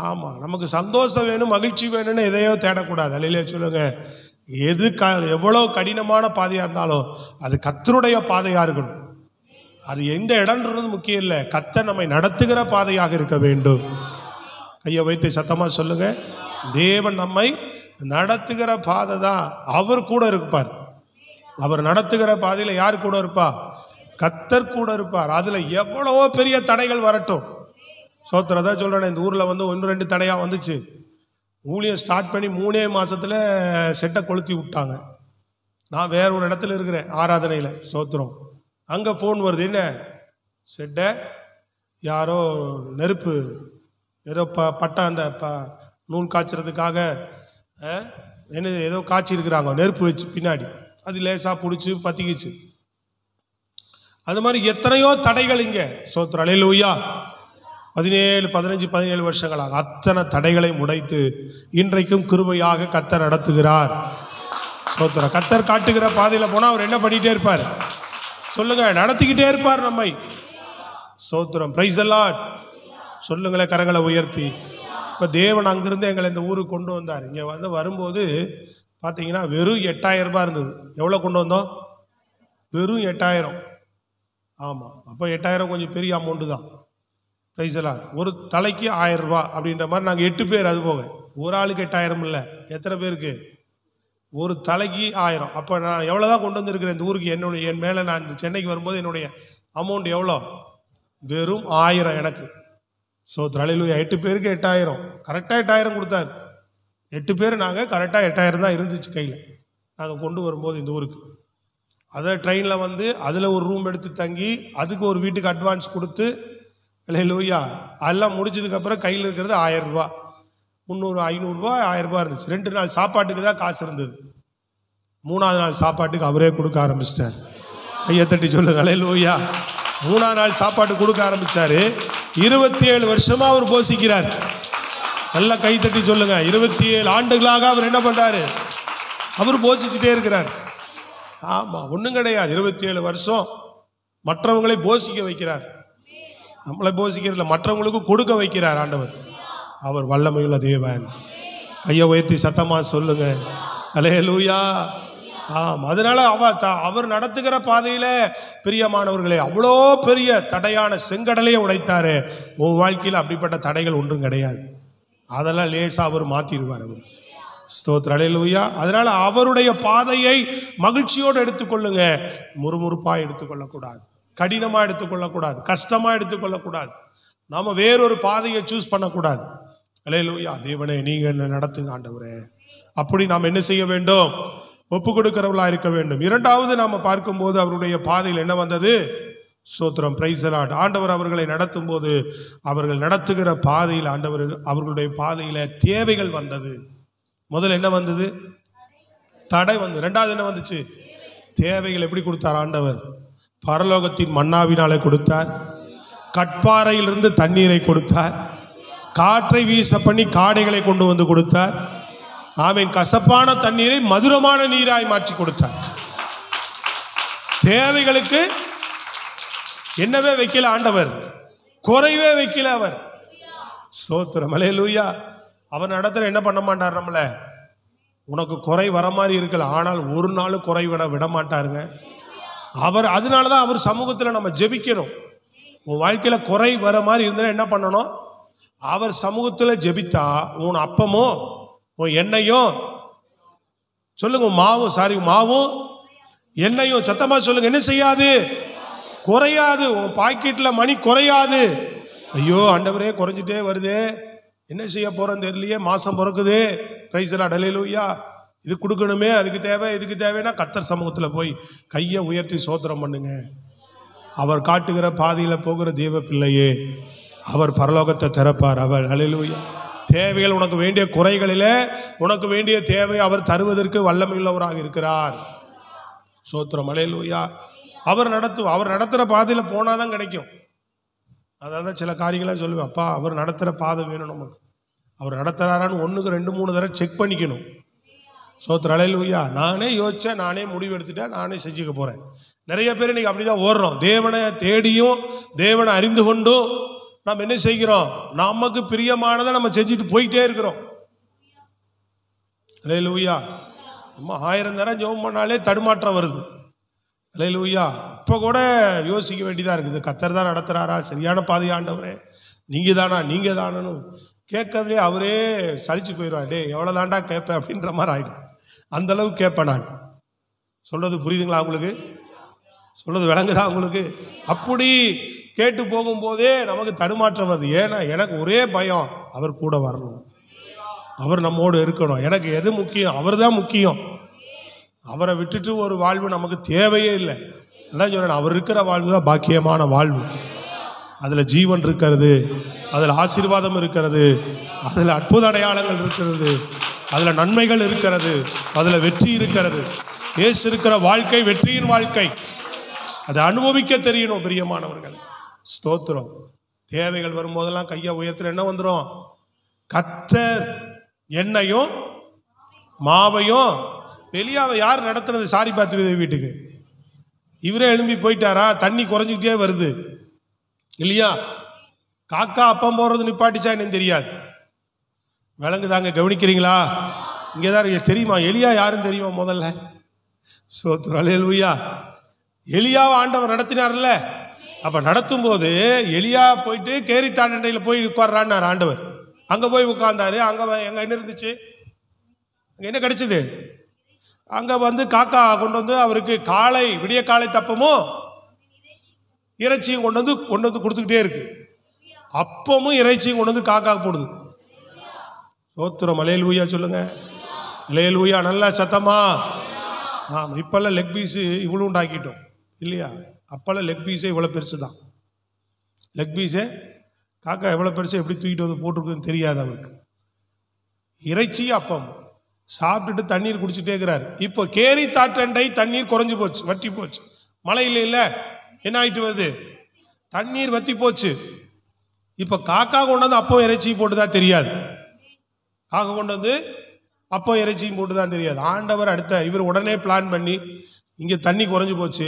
B: ஆமாம், நமக்கு சந்தோஷம் வேணும், மகிழ்ச்சி வேணும்னு எதையோ தேடக்கூடாது. அல்லேலூயா சொல்லுங்க. எது எவ்வளோ கடினமான பாதையாக இருந்தாலும் அது கர்த்தருடைய பாதையாக இருக்கணும். அது எந்த இடம்ன்றது முக்கியம் இல்லை, கர்த்தர் நம்மை நடத்துகிற பாதையாக இருக்க வேண்டும். கையை வைத்து சத்தமாக சொல்லுங்க. தேவன் நம்மை நடத்துகிற பாதை தான். அவர் கூட இருப்பார். அவர் நடத்துகிற பாதையில் யார் கூட இருப்பா? கர்த்தர் கூட இருப்பார். அதில் எவ்வளவோ பெரிய தடைகள் வரட்டும். சோத்திரதா சொல்கிறேன், இந்த ஊரில் வந்து 1-2 தடையாக வந்துச்சு. ஊழியம் ஸ்டார்ட் பண்ணி 3 மாதத்தில் செட்டை கொளுத்தி விட்டாங்க. நான் வேற ஒரு இடத்துல இருக்கிறேன் ஆராதனையில். சோத்திரம். அங்கே ஃபோன் வருது, என்ன செட்டை யாரோ நெருப்பு ஏதோ பட்டை அந்த நூல் காய்ச்சறதுக்காக என்ன ஏதோ காய்ச்சி இருக்கிறாங்க, நெருப்பு வச்சு பின்னாடி, அது லேசாக பிடிச்சி பற்றிக்கிச்சு. அது மாதிரி எத்தனையோ தடைகள் இங்கே. சோத்திரம். அல்லேலூயா. 17 வருஷங்களாக அத்தனை தடைகளை உடைத்து இன்றைக்கும் கிருபையாக கர்த்தர் நடத்துகிறார். சோத்திரம். கர்த்தர் காட்டுகிற பாதையில் போனால் அவர் என்ன பண்ணிகிட்டே இருப்பார்? சொல்லுங்க, நடத்திக்கிட்டே இருப்பார் நம்மை. சோத்திரம். Price the Lord. சொல்லுங்களேன் கரங்களை உயர்த்தி. இப்போ தேவன் அங்கிருந்து எங்களை இந்த ஊருக்கு கொண்டு வந்தார். இங்கே வரும்போது பார்த்தீங்கன்னா வெறும் 8000 ரூபாய் இருந்தது. எவ்வளோ கொண்டு வந்தோம்? வெறும் 8000. ஆமாம், அப்போ 8000 கொஞ்சம் பெரிய அமௌண்ட்டு தான். ரைசலா ஒரு தலைக்கு 1000 ரூபாய் அப்படின்ற மாதிரி நாங்கள் 8 பேர். அது போக ஒரு ஆளுக்கு 8000 இல்லை. எத்தனை பேருக்கு? ஒரு தலைக்கு 1000. அப்போ நான் எவ்வளோ தான் கொண்டு வந்திருக்கிறேன் இந்த ஊருக்கு. என் மேலே நான் இந்த சென்னைக்கு வரும்போது என்னுடைய அமௌண்ட் எவ்வளோ? வெறும் 1000 எனக்கு. ஸோ ஹல்லேலூயா. 8 பேருக்கு 8000, கரெக்டாக 8000 கொடுத்தாரு. 8 பேர் நாங்கள், கரெக்டாக 8000 தான் இருந்துச்சு கையில் நாங்கள் கொண்டு வரும்போது இந்த ஊருக்கு. அதை ட்ரெயினில் அதில் ஒரு ரூம் எடுத்து தங்கி அதுக்கு ஒரு வீட்டுக்கு அட்வான்ஸ் கொடுத்து ஹல்லேலூயா அதெல்லாம் முடிச்சதுக்கப்புறம் கையில் இருக்கிறது 1000 ரூபா, 300, 500 ரூபா, 1000 ரூபா இருந்துச்சு. 2 நாள் சாப்பாட்டுக்கு தான் காசு இருந்தது. 3ஆவது நாள் சாப்பாட்டுக்கு அவரே கொடுக்க ஆரம்பிச்சிட்டார். கையை தட்டி சொல்லுங்க ஹல்லேலூயா. 3ஆவது நாள் சாப்பாட்டு கொடுக்க ஆரம்பிச்சாரு. 27 வருஷமா அவர் போஷிக்கிறார். நல்லா கை தட்டி சொல்லுங்க. 27 ஆண்டுகளாக அவர் என்ன பண்றாரு? அவர் போஷிச்சுட்டே இருக்கிறார். ஆமா, ஒன்றும் கிடையாது. 27 வருஷம் மற்றவங்களை போஷிக்க வைக்கிறார். நம்மளை போஷிக்கிறதில்ல, மற்றவங்களுக்கு கொடுக்க வைக்கிறார் ஆண்டவர். அவர் வல்லமையுள்ள தேவன். கையை உயர்த்தி சத்தமா சொல்லுங்க ஹல்லேலூயா. அதனால அவர் நடத்துகிற பாதையில பிரியமானவர்களே அவ்வளோ பெரிய தடையான செங்கடலையே உடைத்தாரு. உன் வாழ்க்கையில் அப்படிப்பட்ட தடைகள் ஒன்றும் கிடையாது. அதெல்லாம் லேசா அவர் மாத்திடுவார். அவர் ஸ்தோத்திரம் ஹல்லேலூயா. அதனால அவருடைய பாதையை மகிழ்ச்சியோடு எடுத்துக்கொள்ளுங்க. முறுமுறுப்பாக எடுத்துக்கொள்ளக்கூடாது, கடினமாக எடுத்துக்கொள்ளக்கூடாது, கஷ்டமாக எடுத்துக்கொள்ளக்கூடாது. நாம வேறொரு பாதையை சூஸ் பண்ணக்கூடாது. ஹல்லேலூயா. தேவனே நீங்க என்ன நடத்துங்க ஆண்டவரே, அப்படி நாம் என்ன செய்ய வேண்டும்? ஒப்பு கொடுக்கிறவர்களா இருக்க வேண்டும். இரண்டாவது நாம பார்க்கும்போது அவருடைய பாதையில் என்ன வந்தது? ஸ்தோத்திரம், பிரைஸ் தி லார்ட். ஆண்டவர் அவர்களை நடத்தும் போது அவர்கள் நடத்துகிற பாதையில் அவர்களுடைய பாதையில தேவைகள் வந்தது. முதல்ல என்ன வந்தது? தடை வந்து. இரண்டாவது என்ன வந்துச்சு? தேவைகள். எப்படி கொடுத்தார் ஆண்டவர்? பரலோகத்தின் மன்னாவினாலே கொடுத்தார், கட்பாறையிலிருந்து தண்ணீரை கொடுத்தார், காற்றை வீச பண்ணி காடைகளை கொண்டு வந்து கொடுத்தார். ஆமீன். கசப்பான தண்ணீரை மதுரமான நீராய் மாற்றி கொடுத்தார். தேவைகளுக்கு என்னவே வைக்கல ஆண்டவர், குறைவே வைக்கல அவர். ஸ்தோத்திரம் ஹல்லேலூயா. அவர் நடத்துற என்ன பண்ண மாட்டார் நம்மள. உனக்கு குறை வர மாதிரி இருக்கல, ஆனால் ஒரு நாள் குறை விட மாட்டாருங்க அவர். அதனாலதான் அவர் சமூகத்தில் நம்ம ஜெபிக்கணும். உன் வாழ்க்கையில குறை வர மாதிரி இருந்தா என்ன பண்ணணும்? அவர் சமூகத்தில் ஜெபித்தா உன் அப்பமும் உன் எண்ணெயும், சொல்லுங்க, மாவும் எண்ணெயும், சத்தமா சொல்லுங்க, என்ன செய்யாது? குறையாது. உன் பாக்கெட்ல மணி குறையாது. ஐயோ ஆண்டவரே குறைஞ்சிட்டே வருதே, என்ன செய்ய போறோம் தெரியலையே, மாசம் பிறக்குது. பிரைஸ் தி லார்ட் ஹல்லேலூயா. இது கொடுக்கணுமே, அதுக்கு தேவை, இதுக்கு தேவைன்னா கர்த்தர் சமூகத்தில் போய் கையை உயர்த்தி சோத்திரம் பண்ணுங்க. அவர் காட்டுகிற பாதையில போகிற தேவ பிள்ளையே, அவர் பரலோகத்தை திறப்பார். அவர் ஹல்லேலூயா. தேவைகள், உனக்கு வேண்டிய குறைகளிலே உனக்கு வேண்டிய தேவை அவர் தருவதற்கு வல்லமையுள்ளவராக இருக்கிறார். சோத்திரம் ஹல்லேலூயா. அவர் நடத்துகிற பாதையில போனாதான் கிடைக்கும். அதாவது சில காரியங்களாம் சொல்லுவேன், அப்பா அவர் நடத்துகிற பாதை வேணும் நமக்கு. அவர் நடத்துறாரான்னு 1க்கு 2, 3 தடவை செக் பண்ணிக்கணும். சோத்திரம் ஹல்லேலூயா. நானே யோசிச்சேன், நானே முடிவு எடுத்துட்டேன், நானே செஞ்சுக்க போறேன். நிறைய பேர் இன்னைக்கு அப்படிதான் ஓடுறோம். தேவனை தேடியும் தேவனை அறிந்து கொண்டும் நாம் என்ன செய்கிறோம்? நமக்கு பிரியமானதை நம்ம செஞ்சுட்டு போயிட்டே இருக்கிறோம். ஹல்லேலூயா. நம்ம 1000 தடவை ஜெபம் பண்ணாலே தடுமாற்றம் வருது. ஹல்லேலூயா. இப்போ கூட யோசிக்க வேண்டியதாக இருக்குது. கர்த்தர் தான் நடத்துகிறாரா? சரியான பாதை ஆண்டவரே, நீங்கள் தானு கேட்கறதுலே அவரே சலிச்சு போயிடுவார். டே எவ்வளோ தாண்டா கேட்பேன் அப்படின்ற மாதிரி ஆகிடும். அந்தளவுக்கு கேட்பேன் நான். சொல்கிறது புரியுதுங்களா உங்களுக்கு? சொல்கிறது விளங்குதா உங்களுக்கு? அப்படி கேட்டு போகும்போதே நமக்கு தடுமாற்றம் வருது. ஏன்னா எனக்கு ஒரே பயம், அவர் கூட வரணும், அவர் நம்மோடு இருக்கணும். எனக்கு எது முக்கியம்? அவர் தான் முக்கியம். அவரை விட்டுட்டு ஒரு வாழ்வு நமக்கு தேவையே இல்லை. அதான் சொல்றேன், அவர் இருக்கிற வாழ்வு தான் பாக்கியமான வாழ்வு. அதில் ஜீவன் இருக்கிறது, அதில் ஆசீர்வாதம் இருக்கிறது, அதில் அற்புத அடையாளங்கள் இருக்கிறது, அதில் நன்மைகள் இருக்கிறது, அதில் வெற்றி இருக்கிறது. இயேசு இருக்கிற வாழ்க்கை வெற்றியின் வாழ்க்கை. அதை அனுபவிக்க தெரியணும் பிரியமானவர்கள். ஸ்தோத்திரம். தேவைகள் வரும்போதெல்லாம் கையை உயர்த்துற என்ன வந்துடும்? கர்த்தர் எண்ணெயும் மாவையும். வெளியாவை யார் நடத்துறது? சாரி பார்த்து வீட்டுக்கு இவரே எழும்பி போயிட்டாரா? தண்ணி குறைஞ்சிக்கிட்டே வருது இல்லையா? காக்கா அப்பம் போடுறது நிப்பாட்டிச்சா என்னன்னு தெரியாது. விளங்குதாங்க? கவனிக்கிறீங்களா? இங்கே தான் தெரியுமா எலியா யாருன்னு தெரியுமா முதல்ல? ஸ்தோத்திரம், அல்லேலூயா. எலியாவை ஆண்டவர் நடத்தினார்ல. அப்ப நடத்தும் போது எலியா போயிட்டு கேரித்தாண்டையில் போய் உட்கார்றான்னு ஆண்டவர். அங்க போய் உட்கார்ந்தாரு. அங்க எங்க என்ன இருந்துச்சு? அங்க என்ன கிடைச்சது? அங்க காக்கா கொண்டு வந்து அவருக்கு காலை விடிய காலை தப்பமும் இறைச்சியும் கொண்டு வந்து கொடுத்துக்கிட்டே இருக்கு. அப்பமும் இறைச்சியும் கொண்டு வந்து காக்கா போடுது. ஸ்தோத்திரம், அல்லேலூயா சொல்லுங்க. அல்லேலூயா. நல்ல சத்தமா. இப்பெல்லாம் லெக் பீஸு இவ்வளோ உண்டாக்கிட்டோம் இல்லையா? அப்பெல்லாம் லெக் பீஸே இவ்வளோ பெருசு தான். லெக் பீஸே காக்கா எவ்வளோ பெருசு எப்படி தூக்கிட்டு வந்து போட்டிருக்குன்னு தெரியாது அவருக்கு. இறைச்சி அப்பம் சாப்பிட்டுட்டு தண்ணீர் குடிச்சுட்டே இருக்கிறாரு. இப்போ கேரி தாற்றண்டை தண்ணீர் குறைஞ்சு போச்சு, வற்றி போச்சு. மழை இல்லை, என்ன ஆயிட்டு வருது? தண்ணீர் வற்றி போச்சு. இப்போ காக்கா கொண்டு வந்து அப்பம் இறைச்சியும் போட்டுதான் தெரியாது. காக்கா கொண்டு வந்து அப்போ இறைச்சியும் போட்டு தான் தெரியாது. ஆண்டவர் இவர் உடனே பிளான் பண்ணி இங்கே தண்ணி குறைஞ்சு போச்சு,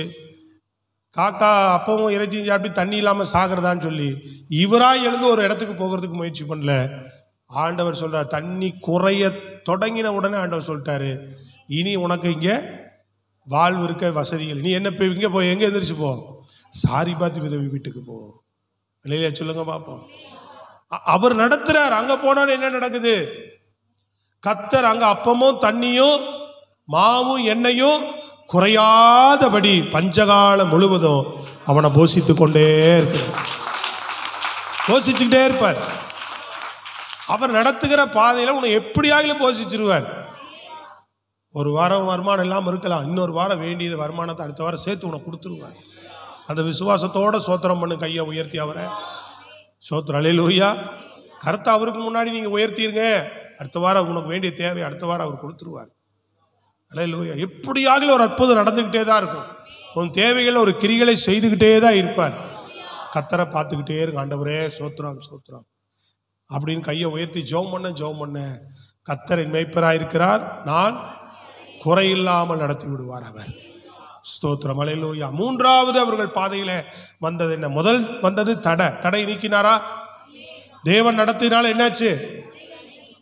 B: காக்கா அப்பவும் இறைச்சியும் சாப்பிட்டு தண்ணி இல்லாமல் சாகிறதான்னு சொல்லி இவராக எழுந்து ஒரு இடத்துக்கு போகிறதுக்கு முயற்சி பண்ணல. ஆண்டவர் சொல்றார், தண்ணி குறைய தொடங்கின உடனே ஆண்டவர் சொல்லிட்டாரு, இனி உனக்கு இங்கே வாழ்வு இருக்க வசதிகள், நீ என்ன போய் இங்கே போய் எங்கே எந்திரிச்சு போ, சாரி பார்த்து விதவி வீட்டுக்கு போ. இல்லையா? சொல்லுங்க பார்ப்போம். அவர் நடத்துறார். அங்கே போனாலும் என்ன நடக்குது? கர்த்தர் அங்க அப்பமும் தண்ணியும் மாவும் எண்ணெயும் குறையாதபடி பஞ்சகாலம் முழுவதும் அவனை போஷித்து கொண்டே இருக்கிறார். போஷிச்சுக்கிட்டே இருப்பார். அவர் நடத்துகிற பாதையில உன்னை எப்படியாகிலும் போஷிச்சிருவார். ஒரு வாரம் வருமானம் இல்லாமல் இருக்கலாம், இன்னொரு வாரம் வேண்டியது வருமானத்தை அடுத்த வாரம் சேர்த்து உனக்கு கொடுத்துருவார். அந்த விசுவாசத்தோட சோத்திரம் பண்ணு, கையை உயர்த்தி அவரை சோத்திரம். அல்லேலூயா. கர்த்தர் அவருக்கு முன்னாடி நீங்க உயர்த்திருங்க, அடுத்த வாரம் உனக்கு வேண்டிய தேவை அடுத்த வாரம் அவர் கொடுத்துருவார். அல்லேலூயா. எப்படியாகிலும் ஒரு அற்புதம் நடந்துகிட்டே தான் இருக்கும். உன் தேவைகளை ஒரு கிரிகளை செய்துகிட்டே தான் இருப்பார். கர்த்தரை பார்த்துக்கிட்டே இருக்கு. ஆண்டவரே சோத்திரம் சோத்திரம் அப்படின்னு கையை உயர்த்தி ஜெபம் பண்ண கர்த்தர் மேய்ப்பராக இருக்கிறார், நான் குறையில்லாமல் நடத்தி விடுவார் அவர். ஸ்தோத்திரம், அல்லேலூயா. மூன்றாவது அவர்கள் பாதையில வந்தது என்ன? முதல் வந்தது தடை நீக்கினாரா? தேவன் நடத்தினால என்னாச்சு?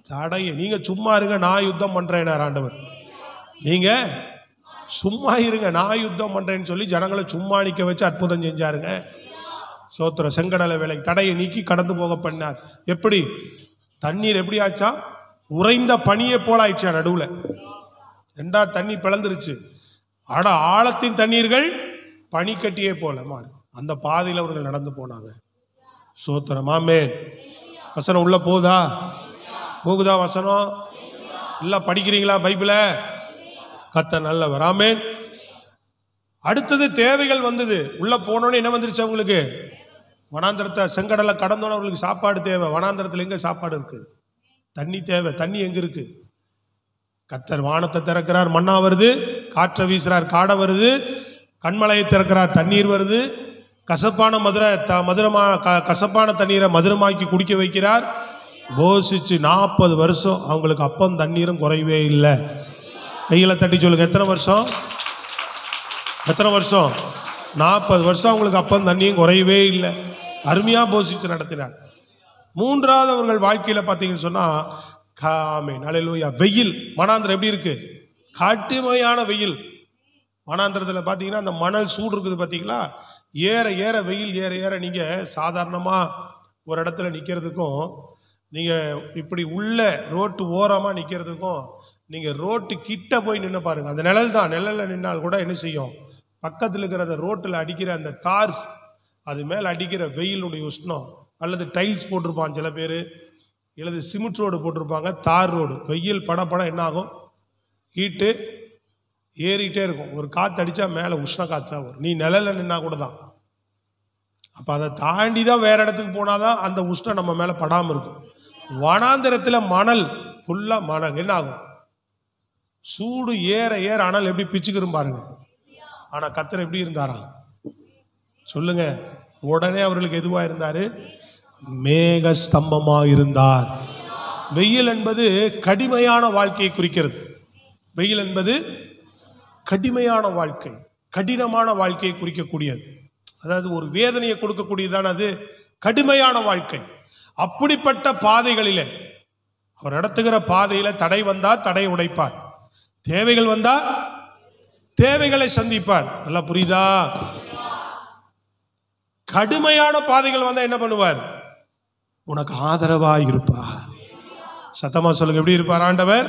B: தடைய. நீங்க சும்மா இருங்க, நான் யுத்தம் பண்றேன் ஆண்டவர். நீங்க சும்மா இருங்க, நான் யுத்தம் பண்றேன்னு சொல்லி ஜனங்களை சும்மா நிக்க வச்சு அற்புதம் செஞ்சாருங்க. சோத்திர செங்கடலை வேலை தடையை நீக்கி கடந்து போக பண்ணார். எப்படி? தண்ணீர் எப்படி ஆச்சா? உறைந்த பனியை போல ஆயிடுச்சா. நடுவுல ரெண்டா தண்ணி பிளந்துருச்சு. ஆழத்தின் தண்ணீர்கள் பனிக்கட்டியே போல மாறு. அந்த பாதையில் அவர்கள் நடந்து போனாங்க. சோத்திரம், ஆமென். வசனம் உள்ள போகுதா வசனம்? இல்ல படிக்கிறீங்களா பைபிள? கர்த்தர் நல்லவர், ஆமென். அடுத்தது தேவைகள் வந்தது. உள்ள போனோன்னு என்ன வந்துருச்சு அவங்களுக்கு? வனாந்திரத்தை செங்கடலை கடந்தோன்னு அவங்களுக்கு சாப்பாடு தேவை. வனாந்திரத்தில் எங்க சாப்பாடு இருக்கு? தண்ணி தேவை. தண்ணி எங்க இருக்கு? கர்த்தர் வானத்தை திறக்கிறார், மண்ணா வருது. காற்றை வீசுறார், காடை வருது. கண்மலையை திறக்கிறார், தண்ணீர் வருது. கசப்பான கசப்பான தண்ணீரை மதுரமாக்கி குடிக்க வைக்கிறார். போஷிச்சு 40 வருஷம் அவங்களுக்கு அப்பம் தண்ணீரும் குறையவே இல்லை. கையில தட்டி சொல்லுங்க, எத்தனை வருஷம்? 40 வருஷம் அவங்களுக்கு அப்பம் தண்ணியும் குறையவே இல்லை. அருமையா போஷிச்சு நடத்தினார். மூன்றாவது அவர்கள் வாழ்க்கையில பார்த்தீங்கன்னு சொன்னா அல்லேலூயா, வெயில். வனாந்திரம் எப்படி இருக்கு? கடுமையான வெயில். வனாந்திரத்தில் பார்த்தீங்கன்னா அந்த மணல் சூடு இருக்குது பார்த்தீங்களா? ஏற ஏற வெயில் ஏற ஏற நீங்க சாதாரணமா ஒரு இடத்துல நிக்கிறதுக்கும் நீங்க இப்படி உள்ள ரோட்டு ஓரமா நிக்கிறதுக்கும் நீங்க ரோட்டு கிட்ட போய் நின்று பாருங்க. அந்த நிழல் தான். நிழல்ல நின்னால் கூட என்ன செய்யும்? பக்கத்தில் இருக்கிற அந்த ரோட்டில் அடிக்கிற அந்த தார்ஸ், அது மேல அடிக்கிற வெயிலுடைய உஷ்ணம். அல்லது டைல்ஸ் போட்டிருப்பான் சில பேர், அல்லது சிமெண்ட் ரோடு போட்டிருப்பாங்க, தார் ரோடு. வெயில் படம் என்ன ஆகும்? ஹீட்டு ஏறிக்கிட்டே இருக்கும். ஒரு காற்று அடித்தா மேலே உஷ்ண காற்றா வரும். நீ நிழலில் நின்னா கூட தான். அப்போ அதை தாண்டி தான் வேற இடத்துக்கு போனாதான் அந்த உஷ்ணம் நம்ம மேலே படாமல் இருக்கும். வனாந்திரத்தில் மணல் ஃபுல்லாக மணல் என்ன ஆகும்? சூடு ஏற ஏற அனல் எப்படி பிச்சுக்கிறோம் பாருங்க. ஆனால் கர்த்தர் எப்படி இருந்தாரா? சொல்லுங்க. உடனே அவர்களுக்கு எதுவாக இருந்தாரு? மேக ஸ்தம்பமாக இருந்தார். வெயில் என்பது கடுமையான வாழ்க்கையை குறிக்கிறது. வெயில் என்பது கடுமையான வாழ்க்கை, கடினமான வாழ்க்கையை குறிக்கக்கூடியது. அதாவது ஒரு வேதனையை கொடுக்கக்கூடியதான அது கடுமையான வாழ்க்கை. அப்படிப்பட்ட பாதைகளிலே அவர் நடத்துகிற பாதையில தடை வந்தா தடை உடைப்பார், தேவைகள் வந்தா தேவைகளை சந்திப்பார். நல்லா புரியுதா? கடுமையான பாதைகள் வந்தா என்ன பண்ணுவார்? உனக்கு ஆதரவா இருப்பார். சத்தமா சொல்லுங்க, எப்படி இருப்பார் ஆண்டவர்?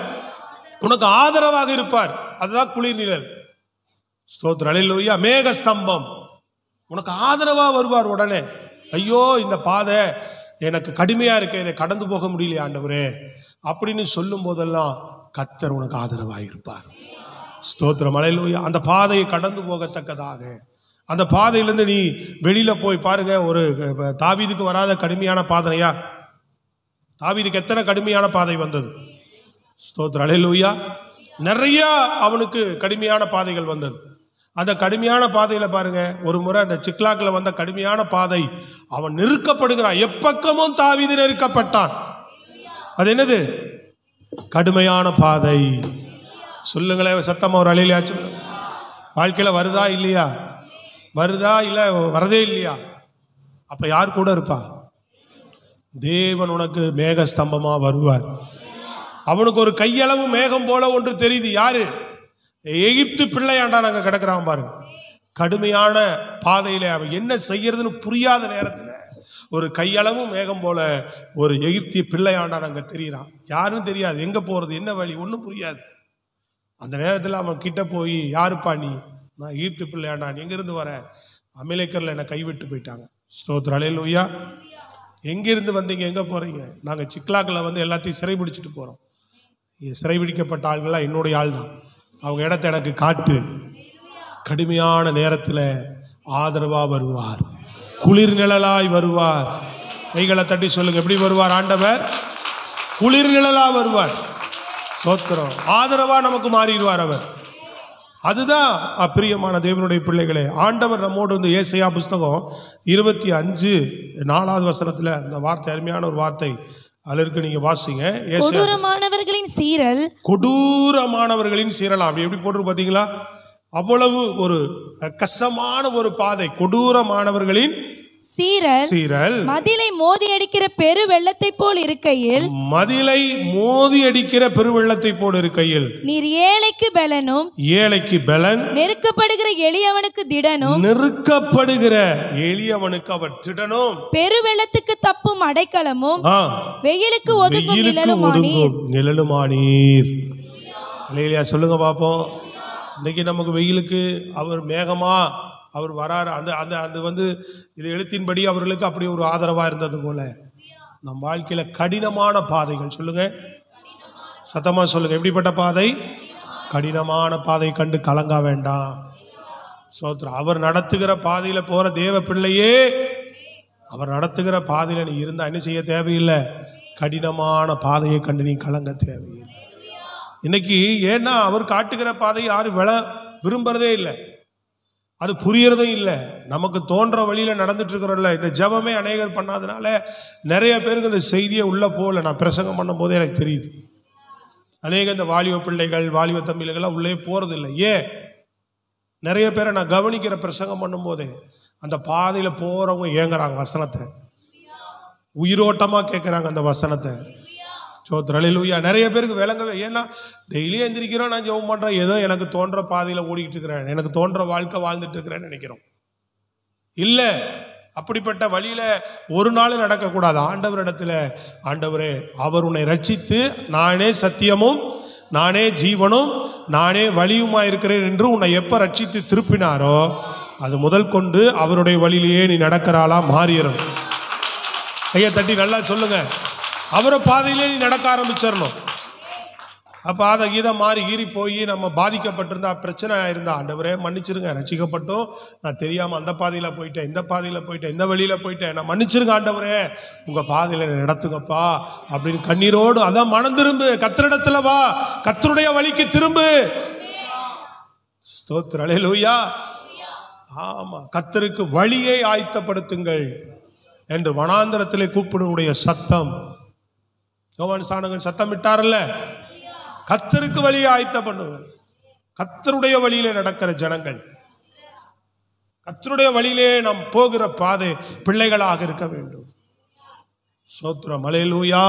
B: உனக்கு ஆதரவாக இருப்பார். அதுதான் குளிர் நிழல். ஸ்தோத்திரம், அல்லேலூயா. மேக ஸ்தம்பம், உனக்கு ஆதரவா வருவார். உடனே ஐயோ இந்த பாதை எனக்கு கடுமையா இருக்கு, இதை கடந்து போக முடியலையா ஆண்டவரே அப்படின்னு சொல்லும் போதெல்லாம் கர்த்தர் உனக்கு ஆதரவாக இருப்பார். ஸ்தோத்திரம், அல்லேலூயா. அந்த பாதையை கடந்து போகத்தக்கதாக, அந்த பாதையிலிருந்து நீ வெளியில போய் பாருங்க. ஒரு தாவீதுக்கு வராத கடுமையான பாதையா? தாவீதுக்கு எத்தனை கடுமையான பாதை வந்தது? ஸ்தோத்திரம், அல்லேலூயா. நிறைய அவனுக்கு கடுமையான பாதைகள் வந்தது. அந்த கடுமையான பாதையில பாருங்க, ஒரு முறை அந்த சிக்லாக்ல வந்த கடுமையான பாதை, அவன் நெருக்கப்படுகிறான். எப்பக்கமும் தாவீது நெருக்கப்பட்டான். அது என்னது? கடுமையான பாதை. சொல்லுங்களேன் சத்தமா, ஒரு அலையிலாச்சும். வாழ்க்கையில வருதா இல்லையா? வருதா இல்ல வரதே இல்லையா? அப்ப யார் கூட இருப்பா? தேவன் உனக்கு மேக ஸ்தம்பமா வருவார். அவனுக்கு ஒரு கையளவு மேகம் போல ஒன்று தெரியுது. யாரு? எகிப்து பிள்ளையாண்டா நாங்க கிடக்குறான் பாருங்க. கடுமையான பாதையில அவன் என்ன செய்யறதுன்னு புரியாத நேரத்துல ஒரு கையளவு மேகம் போல ஒரு எகிப்திய பிள்ளையாண்டா நாங்க தெரியுறான். யாருன்னு தெரியாது, எங்க போறது, என்ன வழி, ஒன்றும் புரியாது. அந்த நேரத்தில் அவன் கிட்ட போய், யாருப்பா நீ? நான் எகிப்து பிள்ளையாண்டா, எங்க இருந்து வர? அமலேக்கர்ல என்னை கைவிட்டு போயிட்டாங்க. ஸ்தோத்திரம், அல்லேலூயா. எங்கிருந்து வந்தீங்க, எங்க போறீங்க? நாங்க சிக்லாக்ல வந்து எல்லாத்தையும் சிறைபிடிச்சிட்டு போறோம். சிறைபிடிக்கப்பட்ட ஆள்கள்லாம் என்னுடைய ஆள் தான். அவங்க இடத்தை எனக்கு காட்டு. கடுமையான நேரத்தில் ஆதரவா வருவார், குளிர் நிழலாய் வருவார். கைகளை தட்டி சொல்லுங்க, எப்படி வருவார் ஆண்டவர்? குளிர் நிழலா வருவார். சோத்திரம், ஆதரவா நமக்கு மாறிடுவார் அவர். அதுதான் அப்பிரியமான தேவனுடைய பிள்ளைகளே, ஆண்டவர் நம்மோடு வந்து ஏசாயா புஸ்தகம் 25:4 வசனத்துல அந்த வார்த்தை, அருமையான ஒரு வார்த்தை அதற்கு நீங்க வாசிங்க.
A: கொடூரமானவர்களின் சீரல்,
B: கொடூரமானவர்களின் சீரல். அப்படி எப்படி போட்டு பாத்தீங்களா? அவ்வளவு ஒரு கஷ்டமான ஒரு பாதை. கொடூரமானவர்களின் சீரல்
A: மதிலை மோதி அடிக்கிற பெரு வெள்ளத்தை போல் இருக்கையில்,
B: மதிலை மோதி அடிக்கிற பெருவெள்ளத்தை போல் இருக்கையில்,
A: நீர் ஏழைக்கு பலனும்,
B: ஏழைக்கு பலன்,
A: நெருக்கப்படுகிற எளியவனுக்கு திடனும்,
B: நெருக்கப்படுகிற எளியவனுக்கு அவர் திடனும்,
A: பெருவெள்ளத்துக்கு தப்பும் அடைக்கலமும், வெயிலுக்கு ஒதுங்கும்
B: நிழலுமானீர். அல்லேலூயா. சொல்லுங்க பாப்போம். இன்னைக்கு நமக்கு வெயிலுக்கு அவர் மேகமா அவர் வராரு. அந்த அந்த அது வந்து இது எழுத்தின்படி அவர்களுக்கு அப்படி ஒரு ஆதரவா இருந்தது போல நம் வாழ்க்கையில கடினமான பாதைகள். சொல்லுங்க, சத்தமா சொல்லுங்க, எப்படிப்பட்ட பாதை? கடினமான பாதை கண்டு கலங்க வேண்டாம். சோத்ரா, அவர் நடத்துகிற பாதையில போற தேவ பிள்ளையே, அவர் நடத்துகிற பாதையில நீ இருந்தா என்ன செய்ய தேவையில்லை? கடினமான பாதையை கண்டு நீ கலங்க தேவையில்லை. இன்னைக்கு ஏன்னா அவர் காட்டுகிற பாதையை யாரும் விரும்புறதே இல்லை, அது புரியறதும் இல்லை. நமக்கு தோன்ற வழியில நடந்துட்டு இருக்கிறோம்ல. இந்த ஜெபமே அநேகர் பண்ணாதனால நிறைய பேருக்கு இந்த செய்தியை உள்ள போகல. நான் பிரசங்கம் பண்ணும் போதே எனக்கு தெரியுது, அநேக இந்த வாலிப பிள்ளைகள், வாலிப தம்பிகள்லாம் உள்ளே போறது இல்லை. ஏன்? நிறைய பேரை நான் கவனிக்கிற பிரசங்கம் பண்ணும் போதே அந்த பாதையில போறவங்க ஏங்குறாங்க, வசனத்தை உயிரோட்டமா கேட்கிறாங்க அந்த வசனத்தை. சோத்ரம், அல்லேலூயா. நிறைய பேருக்கு விளங்கவே, ஏன்னா டெய்லியும் எந்திரிக்கிறோம், நான் ஜெபம் பண்றேன், ஏதோ எனக்கு தோன்ற பாதையில ஓடிக்கிட்டு இருக்கிறேன், எனக்கு தோன்ற வாழ்க்கை வாழ்ந்துட்டு இருக்கிறேன்னு நினைக்கிறோம். இல்ல, அப்படிப்பட்ட வழியில ஒரு நாள் நடக்கக்கூடாது. ஆண்டவரிடத்துல, ஆண்டவரே அவர் உன்னை ரட்சித்து நானே சத்தியமும் நானே ஜீவனும் நானே வழியுமா இருக்கிறேன் என்று உன்னை எப்ப ரட்சித்து திருப்பினாரோ அது முதல் கொண்டு அவருடைய வழியிலேயே நீ நடக்கிறாளா மாறிடும். கையை தட்டி நல்லா சொல்லுங்க, அவரை பாதையிலே நீ நடக்க ஆரம்பிச்சிடணும். அப்போ அதை கீதை மாறி கீறி போய் நம்ம பாதிக்கப்பட்டிருந்தா, பிரச்சனை ஆயிருந்தா, ஆண்டவரே மன்னிச்சிருங்க, ரட்சிக்கப்பட்டோம், நான் தெரியாமல் அந்த பாதையில் போயிட்டேன், இந்த பாதையில் போயிட்டேன், இந்த வழியில் போயிட்டேன், நான் மன்னிச்சிருங்க ஆண்டவரே, உங்கள் பாதையில் நடத்துங்கப்பா அப்படின்னு கண்ணீரோடு, அதான் மனம் திரும்பு, கர்த்தரிடத்துல வா, கர்த்தருடைய வழிக்கு திரும்பு. ஸ்தோத்திரம், அல்லேலூயா. ஆமா, கர்த்தருக்கு வழியை ஆயத்தப்படுத்துங்கள் என்று வனாந்தரத்திலே கூப்பிடுடைய சத்தம், யோவான் ஸ்நானகன் சத்தம் விட்டார்ல, கர்த்தருக்கு வழியை ஆயத்த பண்ணுங்கள். கர்த்தருடைய வழியில நடக்கிற ஜனங்கள், கர்த்தருடைய வழியிலே நாம் போகிற பாதை பிள்ளைகளாக இருக்க வேண்டும். ஸ்தோத்திரம், அல்லேலூயா.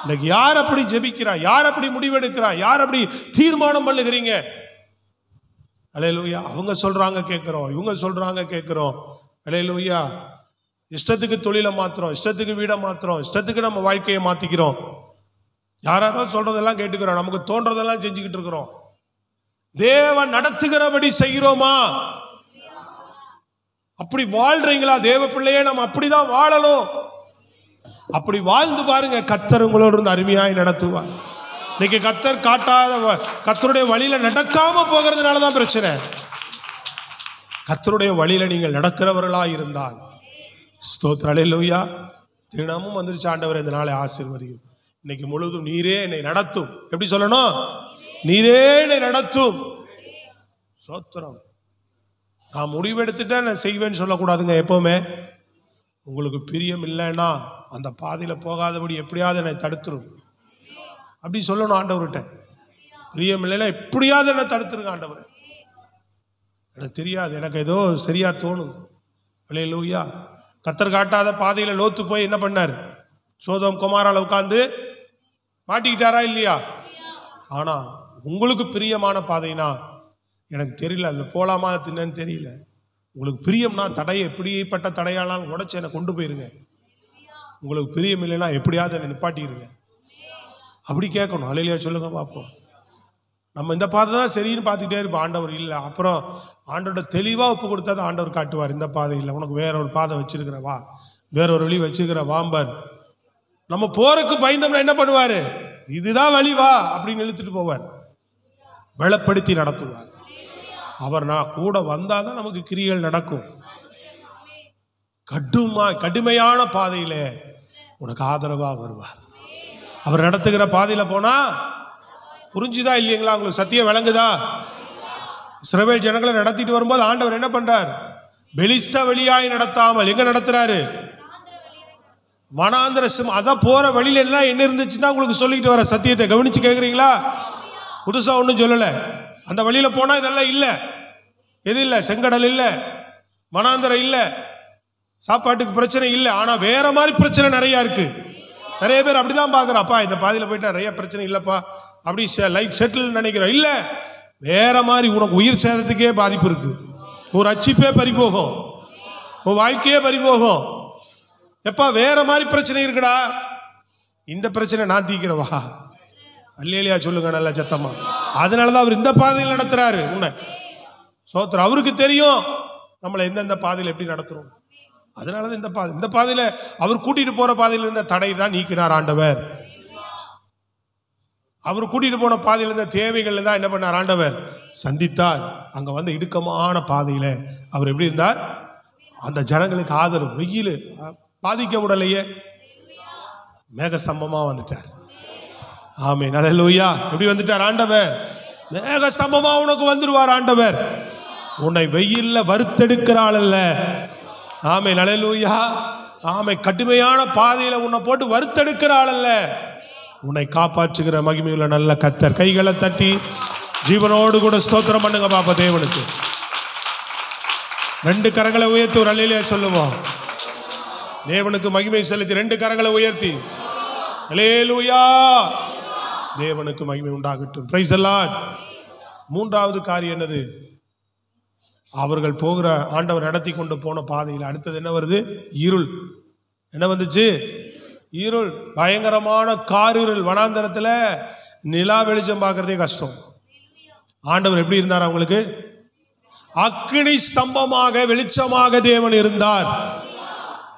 B: இன்னைக்கு யார் அப்படி ஜெபிக்கிறா, யார் அப்படி முடிவெடுக்கிறா, யார் அப்படி தீர்மானம் பண்ணுகிறீங்க? அல்லேலூயா. அவங்க சொல்றாங்க கேட்கிறோம், இவங்க சொல்றாங்க கேட்கிறோம். அல்லேலூயா. இஷ்டத்துக்கு தொழிலை மாத்துறோம், இஷ்டத்துக்கு வீடை மாத்துறோம், இஷ்டத்துக்கு நம்ம வாழ்க்கையை மாத்திக்கிறோம். யாராரோ சொல்றதெல்லாம் கேட்டுக்கிறோம், நமக்கு தோன்றதெல்லாம் செஞ்சுக்கிட்டு இருக்கிறோம். தேவன் நடத்துகிறபடி செய்கிறோமா? அப்படி வாழ்றீங்களா? தேவ பிள்ளையே நம்ம அப்படிதான் வாழணும். அப்படி வாழ்ந்து பாருங்க, கர்த்தர் உங்களோடு இருந்து அருமையாய் நடத்துவார். இன்னைக்கு கர்த்தர் காட்டாத, கர்த்தருடைய வழியில நடக்காம போகிறதுனாலதான் பிரச்சனை. கர்த்தருடைய வழியில நீங்கள் நடக்கிறவர்களா இருந்தால் ஸ்தோத்திரம், அல்லேலூயா. தினமும் வந்துருச்சு, ஆண்டவர் இந்த நாளை ஆசீர்வதியும். இன்னைக்கு முழுதும் நீரே என்னை நடத்தும். எப்படி சொல்லணும்? நீரே என்னை நடத்தும். ஸ்தோத்திரம். நான் முடிவெடுத்துட்டா நான் செய்வேன்னு சொல்லக்கூடாதுங்க. எப்பவுமே உங்களுக்கு பிரியம் இல்லைன்னா அந்த பாதையில போகாதபடி எப்படியாவது என்னை தடுத்துரும் அப்படி சொல்லணும் ஆண்டவர்கிட்ட. பிரியம் இல்லைன்னா எப்படியாவது என்னை தடுத்துருங்க ஆண்டவர். எனக்கு தெரியாது, எனக்கு ஏதோ சரியா தோணும். அல்லேலூயா. கர்த்தர் காட்டாத பாதையில லோத்து போய் என்ன பண்ணார்? சோதோம் குமாரால உட்கார்ந்து மாட்டிக்கிட்டாரா இல்லையா? ஆனா உங்களுக்கு பிரியமான பாதைனா எனக்கு தெரியல, அதுல போலாமா தின்னு தெரியல. உங்களுக்கு பிரியம்னா தடையை எப்படிப்பட்ட தடையானாலும் உடைச்சு என்னை கொண்டு போயிருங்க. உங்களுக்கு பிரியம் இல்லைன்னா எப்படியாவது என்னை நிப்பாட்டிடுங்க. அப்படி கேட்கணும். அல்லேலூயா சொல்லுங்க பார்ப்போம். நம்ம இந்த பாதை தான் சரின்னு பார்த்துக்கிட்டே இருப்போம். ஆண்டவர் இல்லை, அப்புறம் ஆண்டோட தெளிவாக ஒப்பு கொடுத்தா ஆண்டவர் காட்டுவார். இந்த பாதை இல்லை, உனக்கு வேற ஒரு பாதை வச்சிருக்கிற வா, வேற ஒரு வழி வச்சிருக்கிற வாம்பர். நம்ம போறதுக்கு பயந்தோம்னா என்ன பண்ணுவாரு? இதுதான் வழி வா அப்படின்னு இழுத்துட்டு போவார், பலப்படுத்தி நடத்துவார். அவர் நான் கூட வந்தாதான் நமக்கு கிரியைகள் நடக்கும். கடுமையான பாதையில உனக்கு ஆதரவா வருவார். அவர் நடத்துகிற பாதையில போனா புரிஞ்சுதா இல்லைங்களா? உங்களுக்கு சத்தியம் விளங்குதா? இஸ்ரவேல் ஜனங்களை நடத்திட்டு வரும்போது ஆண்டவர் என்ன பண்றார்? பெலிஸ்த வழியாய் நடத்தாமல் எங்க நடத்துறாரு? வனாந்திர அதான் போற வழியில எல்லாம் என்ன இருந்துச்சுன்னா உங்களுக்கு சொல்லிட்டு வர சத்தியத்தை கவனிச்சு கேட்குறீங்களா? புதுசா ஒன்றும் சொல்லல. அந்த வழியில போனா இதெல்லாம் இல்லை. எது இல்லை? செங்கடல் இல்லை, வனாந்திரம் இல்லை, சாப்பாட்டுக்கு பிரச்சனை இல்லை. ஆனா வேற மாதிரி பிரச்சனை நிறைய இருக்கு. நிறைய பேர் அப்படிதான் பாக்குறோம். அப்பா இந்த பாதையில போயிட்டா நிறைய பிரச்சனை இல்லப்பா, அப்படி லைஃப் செட்டில் நினைக்கிறோம். இல்ல, வேற மாதிரி உனக்கு உயிர் சேதத்துக்கே பாதிப்பு இருக்கு. ஒரு அச்சிப்பே பறிபோகும், உன் வாழ்க்கையே பறிபோகும். எப்பா வேற மாதிரி பிரச்சனை இருக்குடா, இந்த பிரச்சனை நான் தீக்கிறவா? அல்லேலூயா சொல்லுங்க நல்ல சத்தமா. அதனாலதான் அவர் இந்த பாதையில் நடத்துறாரு உன்னை. சோத்திரம். அவருக்கு தெரியும் நம்மளை எந்தெந்த பாதையில் எப்படி நடத்துறோம். அதனாலதான் இந்த பாதையில அவர் கூட்டிட்டு போற பாதையில இருந்த தடை தான் நீக்கினார் ஆண்டவர். அவர் கூட்டிட்டு போன பாதையில இருந்த தேவைகள் தான் என்ன பண்ணார்? ஆண்டவர் சந்தித்தார். அங்க வந்து இடுக்கமான பாதையில அவர் எப்படி இருந்தார்? அந்த ஜனங்களுக்கு ஆதரவு. வெயில் பாதிக்க விடலையே, மேக ஸ்தம்பமா வந்துட்டார். ஆமென், அல்லேலூயா. எப்படி வந்துட்டார் ஆண்டவர்? மேக ஸ்தம்பமா உனக்கு வந்துருவார் ஆண்டவர். உன்னை வெயில்ல வறுத்தெடுக்கிறாள் அல்ல. ஆமென், அல்லேலூயா. ஆமென். கடுமையான பாதையில உன்னை போட்டு வறுத்தெடுக்கிறாள் அல்ல, உன்னை காப்பாற்றுகிற மகிமையுள்ள நல்ல கர்த்தர். கைகளை தட்டி ஜீவனோடு கூட ஸ்தோத்திரம் பண்ணுங்க பாப்பா தேவனுக்கு. 2 கரங்களை உயர்த்தி ஒரு அல்லேலூயா சொல்லுவோம். தேவனுக்கு மகிமை செலுத்தி 2 கரங்களை உயர்த்தி அல்லேலூயா. தேவனுக்கு மகிமை உண்டாகட்டும். Price the Lord. 3வது காரியம் என்னது? அவர்கள் போகிற ஆண்டவர் நடத்தி கொண்டு போன பாதையில் அடுத்தது என்ன வருது? இருள். என்ன வந்துச்சு? இருள். பயங்கரமான காரிருள். வனாந்தரத்துல நிலா வெளிச்சம் பார்க்கறதே கஷ்டம். ஆண்டவர் எப்படி இருந்தார் அவங்களுக்கு? அக்கினி ஸ்தம்பமாக வெளிச்சமாக தேவன் இருந்தார்.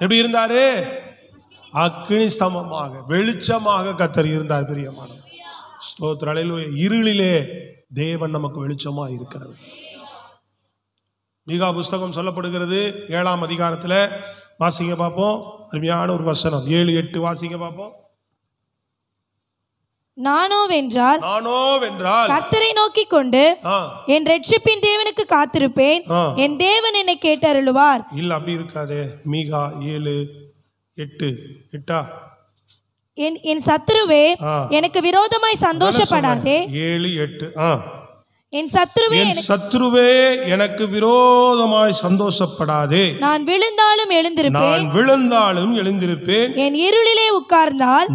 B: எப்படி இருந்தாரு? அக்கினி ஸ்தம்பமாக வெளிச்சமாக கர்த்தர் இருந்தார். பிரியமான ஸ்தோத்திரம், அல்லேலூயா. இருளிலே தேவன் நமக்கு வெளிச்சமா இருக்கிறார். மீகா புஸ்தகம் சொல்லப்படுகிறது 7ஆம் அதிகாரத்துல. வாசிங்க பார்ப்போம். அருமையான ஒரு வசனம் 7-8 வாசிங்க பார்ப்போம்.
A: நானோவென்றால் கர்த்தரை நோக்கி கொண்டு என் ரட்சிப்பின் தேவனுக்கு காத்திருப்பேன், என் தேவன் என்னை கேட்டருளுவார். இல்ல அப்படி இருக்காதே. மீகா 7:8
C: என் சத்துருவே எனக்கு விரோதமாய் சந்தோஷப்படாதே.
B: 7:8
A: என் சத்துருவே
B: எனக்கு விரோதமாய் சந்தோஷப்படாதே.
A: நான் விழுந்தாலும் எழுந்திருப்பேன். என் இருளிலே உட்கார்ந்தால்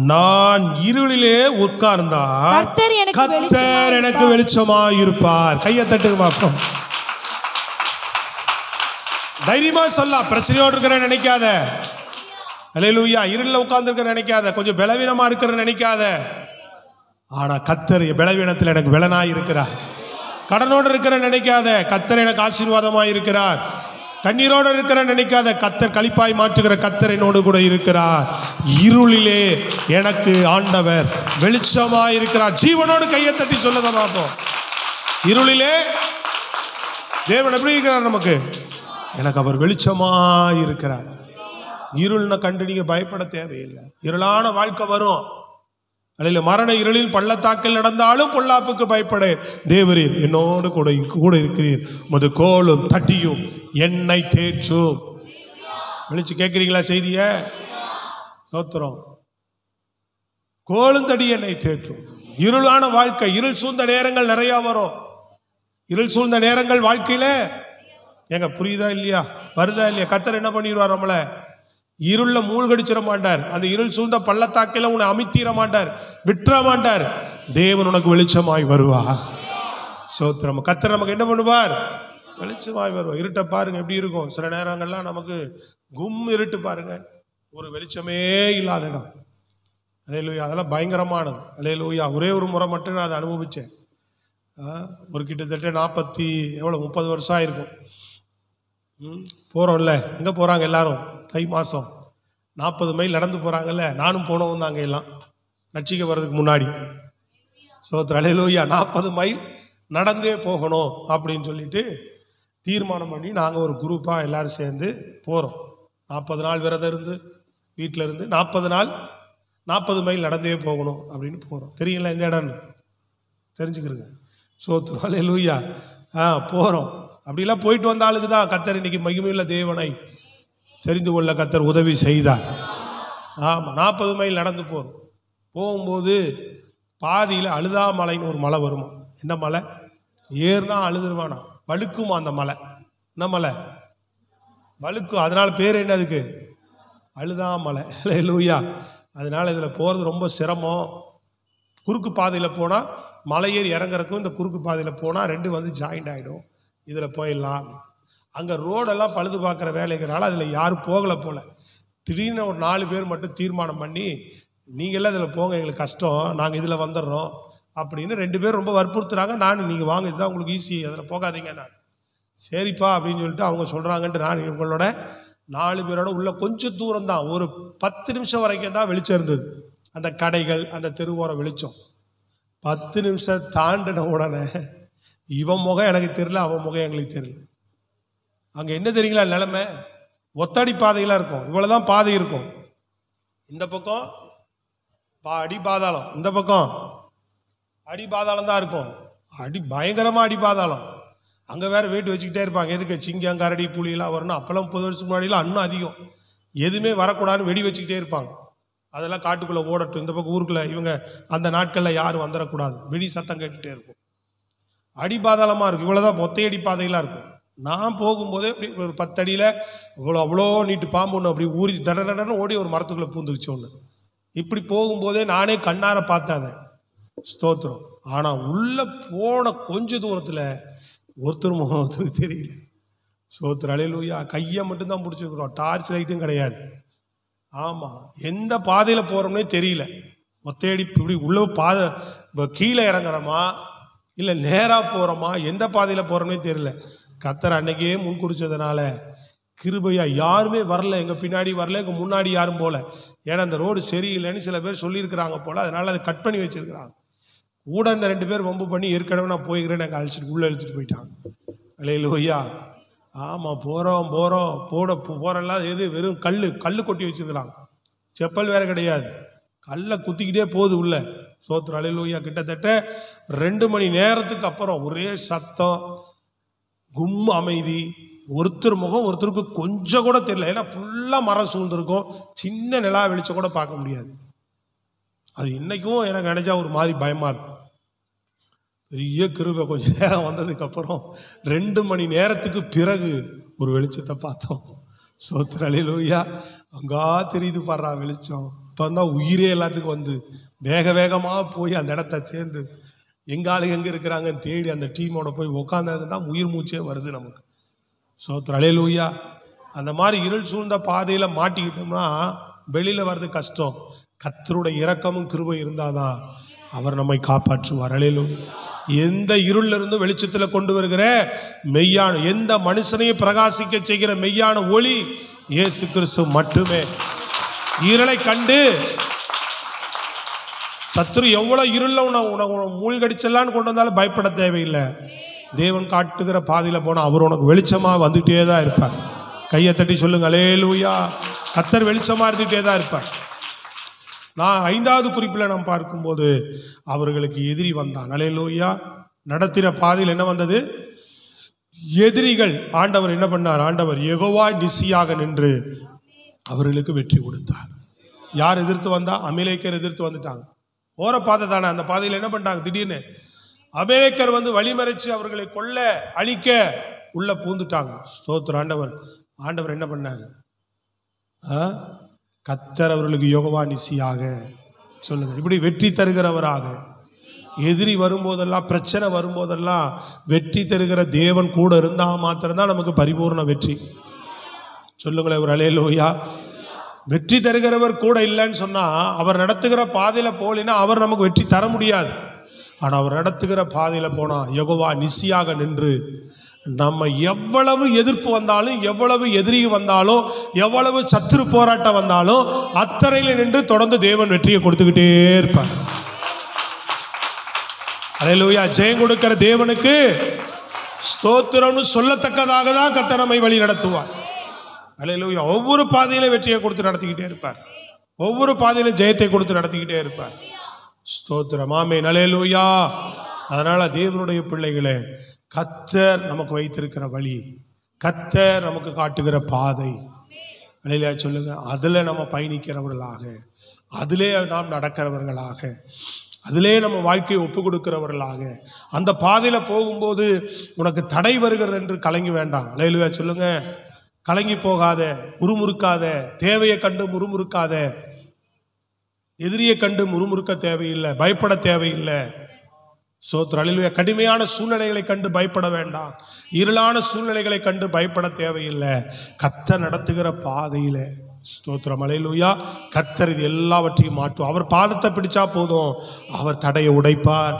B: கர்த்தர் எனக்கு வெளிச்சமாய் இருப்பார். கையை தட்டுங்க பாப்போம். தைரியமா சொல்லலாம். பிரச்சனையோடு இருக்கிற நினைக்காத. அல்லேலூயா. இருளில் உட்கார்ந்து இருக்கிற நினைக்காத. கொஞ்சம் பலவீனமா இருக்கிற நினைக்காத. ஆனா கர்த்தர் பலவீனத்தில் எனக்கு பலனாய் இருக்கிறார். கடனோடு இருக்கிற நினைக்காத, கர்த்தர் எனக்கு ஆசீர்வாதமாய் இருக்கிறார். கண்ணீரோடு இருக்கிற நினைக்காத, கர்த்தர் களிப்பாய் மாற்றுகிற கர்த்தர் என்னோடு கூட இருக்கிறார். இருளிலே எனக்கு ஆண்டவர் வெளிச்சமாய் இருக்கிறார். ஜீவனோடு கையை தட்டி சொல்லுங்க பார்ப்போம். இருளிலே தேவன் எப்படி இருக்கிறார்? நமக்கு எனக்கு அவர் வெளிச்சமாய் இருக்கிறார். இருள்ன கண்டு நீங்க பயப்பட தேவையில்லை. இருளான வாழ்க்கை வரும். அல்ல மரண இருளில் பள்ளத்தாக்கில் நடந்தாலும் பொல்லாப்புக்கு பயப்படேன். தேவரீர் என்னோடு கூட இருக்கிறீர். உமது கோலும் தட்டியும் என்னை தேற்றும். விழிச்சு கேட்கிறீங்களா செய்திய? சோத்திரம். கோலும் தடி என்னை தேற்றும். இருளான வாழ்க்கை, இருள் சூழ்ந்த நேரங்கள் நிறைய வரும். இருள் சூழ்ந்த நேரங்கள் வாழ்க்கையில ஏங்க புரியுதா இல்லையா? வருதா இல்லையா? கர்த்தர் என்ன பண்ணிடுவார்? நம்மள இருள மூழ்கடிச்சிட மாட்டார். அந்த இருள் சூழ்ந்த பள்ளத்தாக்கில உன்னை அமித்திர மாட்டார், விட்டுற மாட்டார். தேவன் உனக்கு வெளிச்சமாய் வருவா. சோத்திரம். கர்த்தர் நமக்கு என்ன பண்ணுவார்? வெளிச்சமாய் வருவா. இருட்ட பாருங்க எப்படி இருக்கும். சில நேரங்கள்லாம் நமக்கு இருட்டு பாருங்க, ஒரு வெளிச்சமே இல்லாத இடம். அல்லேலூயா. அதெல்லாம் பயங்கரமானது. அல்லேலூயா. ஒரே ஒரு முறை மட்டும் நான் அதை அனுபவிச்சேன். ஒரு கிட்டத்தட்ட 30 வருஷம் ஆயிருக்கும். போறோம்ல, எங்க போறாங்க எல்லாரும்? தை மாசம் 40 மைல் நடந்து போறாங்கல்ல. நானும் போனவும் தாங்க எல்லாம் ரட்சிக்க வர்றதுக்கு முன்னாடி. சோத்திரம். அல்லேலூயா. 40 மைல் நடந்தே போகணும் அப்படின்னு சொல்லிட்டு தீர்மானம் பண்ணி நாங்கள் ஒரு குரூப்பாக எல்லாரும் சேர்ந்து போகிறோம். 40 நாள் விரதம் இருந்து வீட்டில் இருந்து 40 நாள் 40 மைல் நடந்தே போகணும் அப்படின்னு போகிறோம். தெரியுங்களா இந்த இடம்னு? தெரிஞ்சுக்கிறங்க. சோத்திரம். அல்லேலூயா. போகிறோம். அப்படிலாம் போயிட்டு வந்த ஆளுக்கு தான் கர்த்தர் இன்னைக்கு மகிமையுள்ள தேவனை தெரிந்து கொள்ள கர்த்தர் உதவி செய்தார். ஆமாம். 40 மைல் நடந்து போகிறோம். போகும்போது பாதியில் அழுதாமலைன்னு ஒரு மலை வருமா. என்ன மலை? ஏறுனா அழுதுருவானா, வழுக்குமா அந்த மலை. என்ன மலை? வழுக்கும். அதனால பேர் என்ன அதுக்கு? அழுதாமலை. அல்லேலூயா. அதனால இதில் போகிறது ரொம்ப சிரமம். குறுக்கு பாதையில் போனால் மலை ஏறி இறங்குறக்கும் இந்த குறுக்கு பாதையில் போனால் 2 வந்து ஜாயிண்ட் ஆகிடும். இதில் போயிடலாம். அங்கே ரோடெல்லாம் பழுது பார்க்குற வேலைங்கிறனால அதில் யாரும் போகலை போல. திடீர்னு ஒரு 4 பேர் மட்டும் தீர்மானம் பண்ணி, நீங்களாம் இதில் போங்க, எங்களுக்கு கஷ்டம், நாங்கள் இதில் வந்துடுறோம் அப்படின்னு 2 பேர் ரொம்ப வற்புறுத்துறாங்க. நீங்கள் வாங்க, இதுதான் உங்களுக்கு ஈஸி, அதில் போகாதீங்க. நான் சரிப்பா அப்படின்னு சொல்லிட்டு அவங்க சொல்கிறாங்கன்ட்டு நான் இவங்களோட 4 பேரோட உள்ள கொஞ்சம் தூரம் தான், ஒரு 10 நிமிஷம் வரைக்கும் தான் வெளிச்சம் இருந்தது. அந்த கடைகள், அந்த தெருவோர வெளிச்சம். 10 நிமிஷம் தாண்டின உடனே இவன் முகம் எனக்கு தெரியல, அவன் முகம் எங்களுக்கு தெரியல. அங்கே என்ன தெரியுங்களா நிலைமை? ஒத்தடி பாதையெல்லாம் இருக்கும். இவ்வளோதான் பாதை இருக்கும். இந்த பக்கம் அடி பாதாளம், இந்த பக்கம் அடி பாதாளம் தான் இருக்கும். பயங்கரமாக அடி பாதாளம். அங்கே வேற வெயிட் வச்சுக்கிட்டே இருப்பாங்க. எதுக்கு? சிங்கம், கரடி, புலியெல்லாம் வரணும். அப்போல்லாம் 30 வருஷத்துக்கு முன்னாடிலாம் இன்னும் அதிகம். எதுவுமே வரக்கூடாதுன்னு வெடி வச்சுக்கிட்டே இருப்பாங்க. அதெல்லாம் காட்டுக்குள்ளே ஓடட்டும், இந்த பக்கம் ஊருக்குள்ளே இவங்க அந்த நாட்களில் யாரும் வந்துடக்கூடாது, வெடி சத்தம் கேட்டுகிட்டே இருக்கும். அடிபாதாளமாக இருக்கும். இவ்வளோதான் ஒத்தையடி பாதையெல்லாம் இருக்கும். நான் போகும்போதே அப்படி ஒரு 10 அடியில் அவ்வளோ நீட்டு பாம்பு ஒன்று அப்படி ஊறி டன்னு ஓடி ஒரு மரத்துக்குள்ளே பூந்துக்குச்சு ஒன்று. இப்படி போகும்போதே நானே கண்ணார பார்த்தேன். ஸ்தோத்திரம். ஆனால் உள்ளே போன கொஞ்ச தூரத்தில் ஒருத்தர் முகம் ஒருத்தருக்கு தெரியல. ஸ்தோத்திரம். அல்லேலூயா. கையை மட்டும்தான் பிடிச்சிருக்கிறோம், டார்ச் லைட்டும் கிடையாது. ஆமாம். எந்த பாதையில் போகிறோம்னே தெரியல. ஒத்தையடி இப்படி உள்ள பாதை, கீழே இறங்குறோமா இல்லை நேராக போகிறோமா, எந்த பாதையில் போகிறோம்னே தெரியல. கர்த்தர் அன்னைக்கே முன்குறிச்சதுனால கிருபையா யாருமே வரல. எங்கள் பின்னாடி வரல, எங்கள் முன்னாடி யாரும் போல. ஏன்னா அந்த ரோடு சரியில்லைன்னு சில பேர் சொல்லியிருக்கிறாங்க போல். அதனால் அதை கட் பண்ணி வச்சுருக்கிறாங்க. கூட இந்த 2 பேர் வம்பு பண்ணி ஏற்கனவே நான் போய்க்கிறேன்னு எங்கள் அழைச்சிட்டு உள்ளே இழுத்துட்டு போயிட்டாங்க. அல்லேலூயா. ஆமாம். போகிறெல்லாம் எது வெறும் கல் கொட்டி வச்சுருக்கிறாங்க. செப்பல் வேறு கிடையாது. கல்லை குத்திக்கிட்டே போகுது உள்ள. சோத்திரம். அல்லேலூயா. கிட்டத்தட்ட 2 மணி நேரத்துக்கு அப்புறம் ஒரே சத்தம், அமைதி. ஒருத்தர் முகம் ஒருத்தருக்கு கொஞ்சம் கூட தெரியல. ஏன்னா ஃபுல்லாக மரம் சூழ்ந்துருக்கும். சின்ன நிலா வெளிச்சம் கூட பார்க்க முடியாது. அது இன்னைக்கும் எனக்கு நினைச்சா ஒரு மாதிரி பயமா இருக்கும். பெரிய கிருபை. கொஞ்ச நேரம் வந்ததுக்கப்புறம் 2 மணி நேரத்துக்கு பிறகு ஒரு வெளிச்சத்தை பார்த்தோம். ஸ்தோத்திரம், அல்லேலூயா. அங்கா தெரியுது பாடுறா வெளிச்சம். இப்போ தான் உயிரே எல்லாத்துக்கும் வந்து வேக வேகமாக போய் அந்த இடத்த சேர்ந்து எங்க ஆளுங்க எங்கே இருக்கிறாங்கன்னு தேடி அந்த டீமோட போய் உட்காந்தது தான் உயிர் மூச்சே வருது நமக்கு. ஸ்தோத்திரம், அல்லேலூயா. அந்த மாதிரி இருள் சூழ்ந்த பாதையில் மாட்டிக்கிட்டோம்னா வெளியில் வர்றது கஷ்டம். கர்த்தருடைய இரக்கமும் கிருபை இருந்தாதான் அவர் நம்மை காப்பாற்றுவார். அல்லேலூயா. எந்த இருள்ல இருந்து வெளிச்சத்தில் கொண்டு வருகிற மெய்யான, எந்த மனுஷனையும் பிரகாசிக்க செய்கிற மெய்யான ஒளி இயேசு கிறிஸ்து மட்டுமே. இருளை கண்டு சத்துரு எவ்வளவு இருள உனக்கு மூழ்கடிச்சலான்னு கொண்டு வந்தாலும் பயப்பட தேவையில்லை. தேவன் காட்டுகிற பாதையில போனா அவர் உனக்கு வெளிச்சமா வந்துட்டே தான் இருப்பார். கையை தட்டி சொல்லுங்க, அல்லேலூயா. கர்த்தர் வெளிச்சமா இருந்துட்டே தான் இருப்பார். நான் 5வது குறிப்பில் நாம் பார்க்கும்போது அவர்களுக்கு எதிரி வந்தான். அல்லேலூயா. நடத்தின பாதையில் என்ன வந்தது? எதிரிகள். ஆண்டவர் என்ன பண்ணார்? ஆண்டவர் யெகோவா நிசியாக நின்று அவர்களுக்கு வெற்றி கொடுத்தார். யார் எதிர்த்து வந்தா? அமலேக்கர் எதிர்த்து வந்துட்டாங்க. ஓர பாதை தானே, அந்த பாதையில் என்ன பண்ணிட்டாங்க? திடீர்னு அமலேக்கர் வந்து வழிமறைச்சு அவர்களை கொல்ல அழிக்க உள்ள பூந்துட்டாங்க. ஸ்தோத்திரம். ஆண்டவர் என்ன பண்ணார்? கர்த்தர் அவர்களுக்கு யெகோவா நிசியாக சொல்லுங்க, இப்படி வெற்றி தருகிறவராக. எதிரி வரும்போதெல்லாம், பிரச்சனை வரும்போதெல்லாம் வெற்றி தருகிற தேவன் கூட இருந்தா மாத்திரம்தான் நமக்கு பரிபூர்ண வெற்றி. சொல்லுங்களேன் ஒரு அல்லேலூயா. வெற்றி தருகிறவர் கூட இல்லைன்னு சொன்னா அவர் நடத்துகிற பாதையில போலினா அவர் நமக்கு வெற்றி தர முடியாது. ஆனா அவர் நடத்துகிற பாதையில போனா யெகோவா நிசியாக நின்று நம்ம எவ்வளவு எதிர்ப்பு வந்தாலும், எவ்வளவு எதிரி வந்தாலும், எவ்வளவு சத்துரு போராட்டம் வந்தாலும் அத்தரையில் நின்று தொடர்ந்து தேவன் வெற்றியை கொடுத்துக்கிட்டே இருப்பார். அல்லேலூயா. ஜெயம் கொடுக்கிற தேவனுக்கு ஸ்தோத்திரம்னு சொல்லத்தக்கதாக தான் கர்த்தர் நம்மை வழி நடத்துவார். அல்லேலூயா. ஒவ்வொரு பாதையில வெற்றியை கொடுத்து நடத்திக்கிட்டே இருப்பார். ஒவ்வொரு பாதையில ஜெயத்தை கொடுத்து நடத்திக்கிட்டே இருப்பார். ஸ்தோத்திரம், ஆமென், அல்லேலூயா. அதனால தேவனுடைய பிள்ளைகளே, கர்த்தர் நமக்கு வைத்திருக்கிற வழி, கர்த்தர் நமக்கு காட்டுகிற பாதை, அல்லேலூயா சொல்லுங்க, அதுல நம்ம பயணிக்கிறவர்களாக, அதிலே நாம் நடக்கிறவர்களாக, அதிலே நம்ம வாழ்க்கையை ஒப்பு கொடுக்கிறவர்களாக, அந்த பாதையில போகும்போது உனக்கு தடை வருகிறது என்று கலங்கி வேண்டாம். அல்லேலூயா சொல்லுங்க. கலங்கி போகாத, முறுமுறுக்காத, தேவையை கண்டு முறுமுறுக்காத, எதிரியை கண்டு முறுமுறுக்க தேவையில்லை, பயப்பட தேவையில்லை. ஸ்தோத்திரம், அல்லேலூயா. கடுமையான சூழ்நிலைகளை கண்டு பயப்பட வேண்டாம், இருளான சூழ்நிலைகளை கண்டு பயப்பட தேவையில்லை. கர்த்தர் நடத்துகிற பாதையில ஸ்தோத்திரம், அல்லேலூயா, கர்த்தர் இது எல்லாவற்றையும் மாற்றுவார். அவர் பாதத்தை பிடிச்சா போதும், அவர் தடையை உடைப்பார்,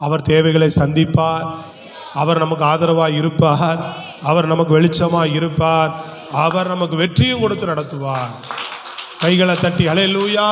B: அவர் தேவைகளை சந்திப்பார், அவர் நமக்கு ஆதரவாக இருப்பார், அவர் நமக்கு வெளிச்சமாக இருப்பார், அவர் நமக்கு வெற்றியும் கொடுத்து நடத்துவார். கைகளை தட்டி அல்லேலூயா.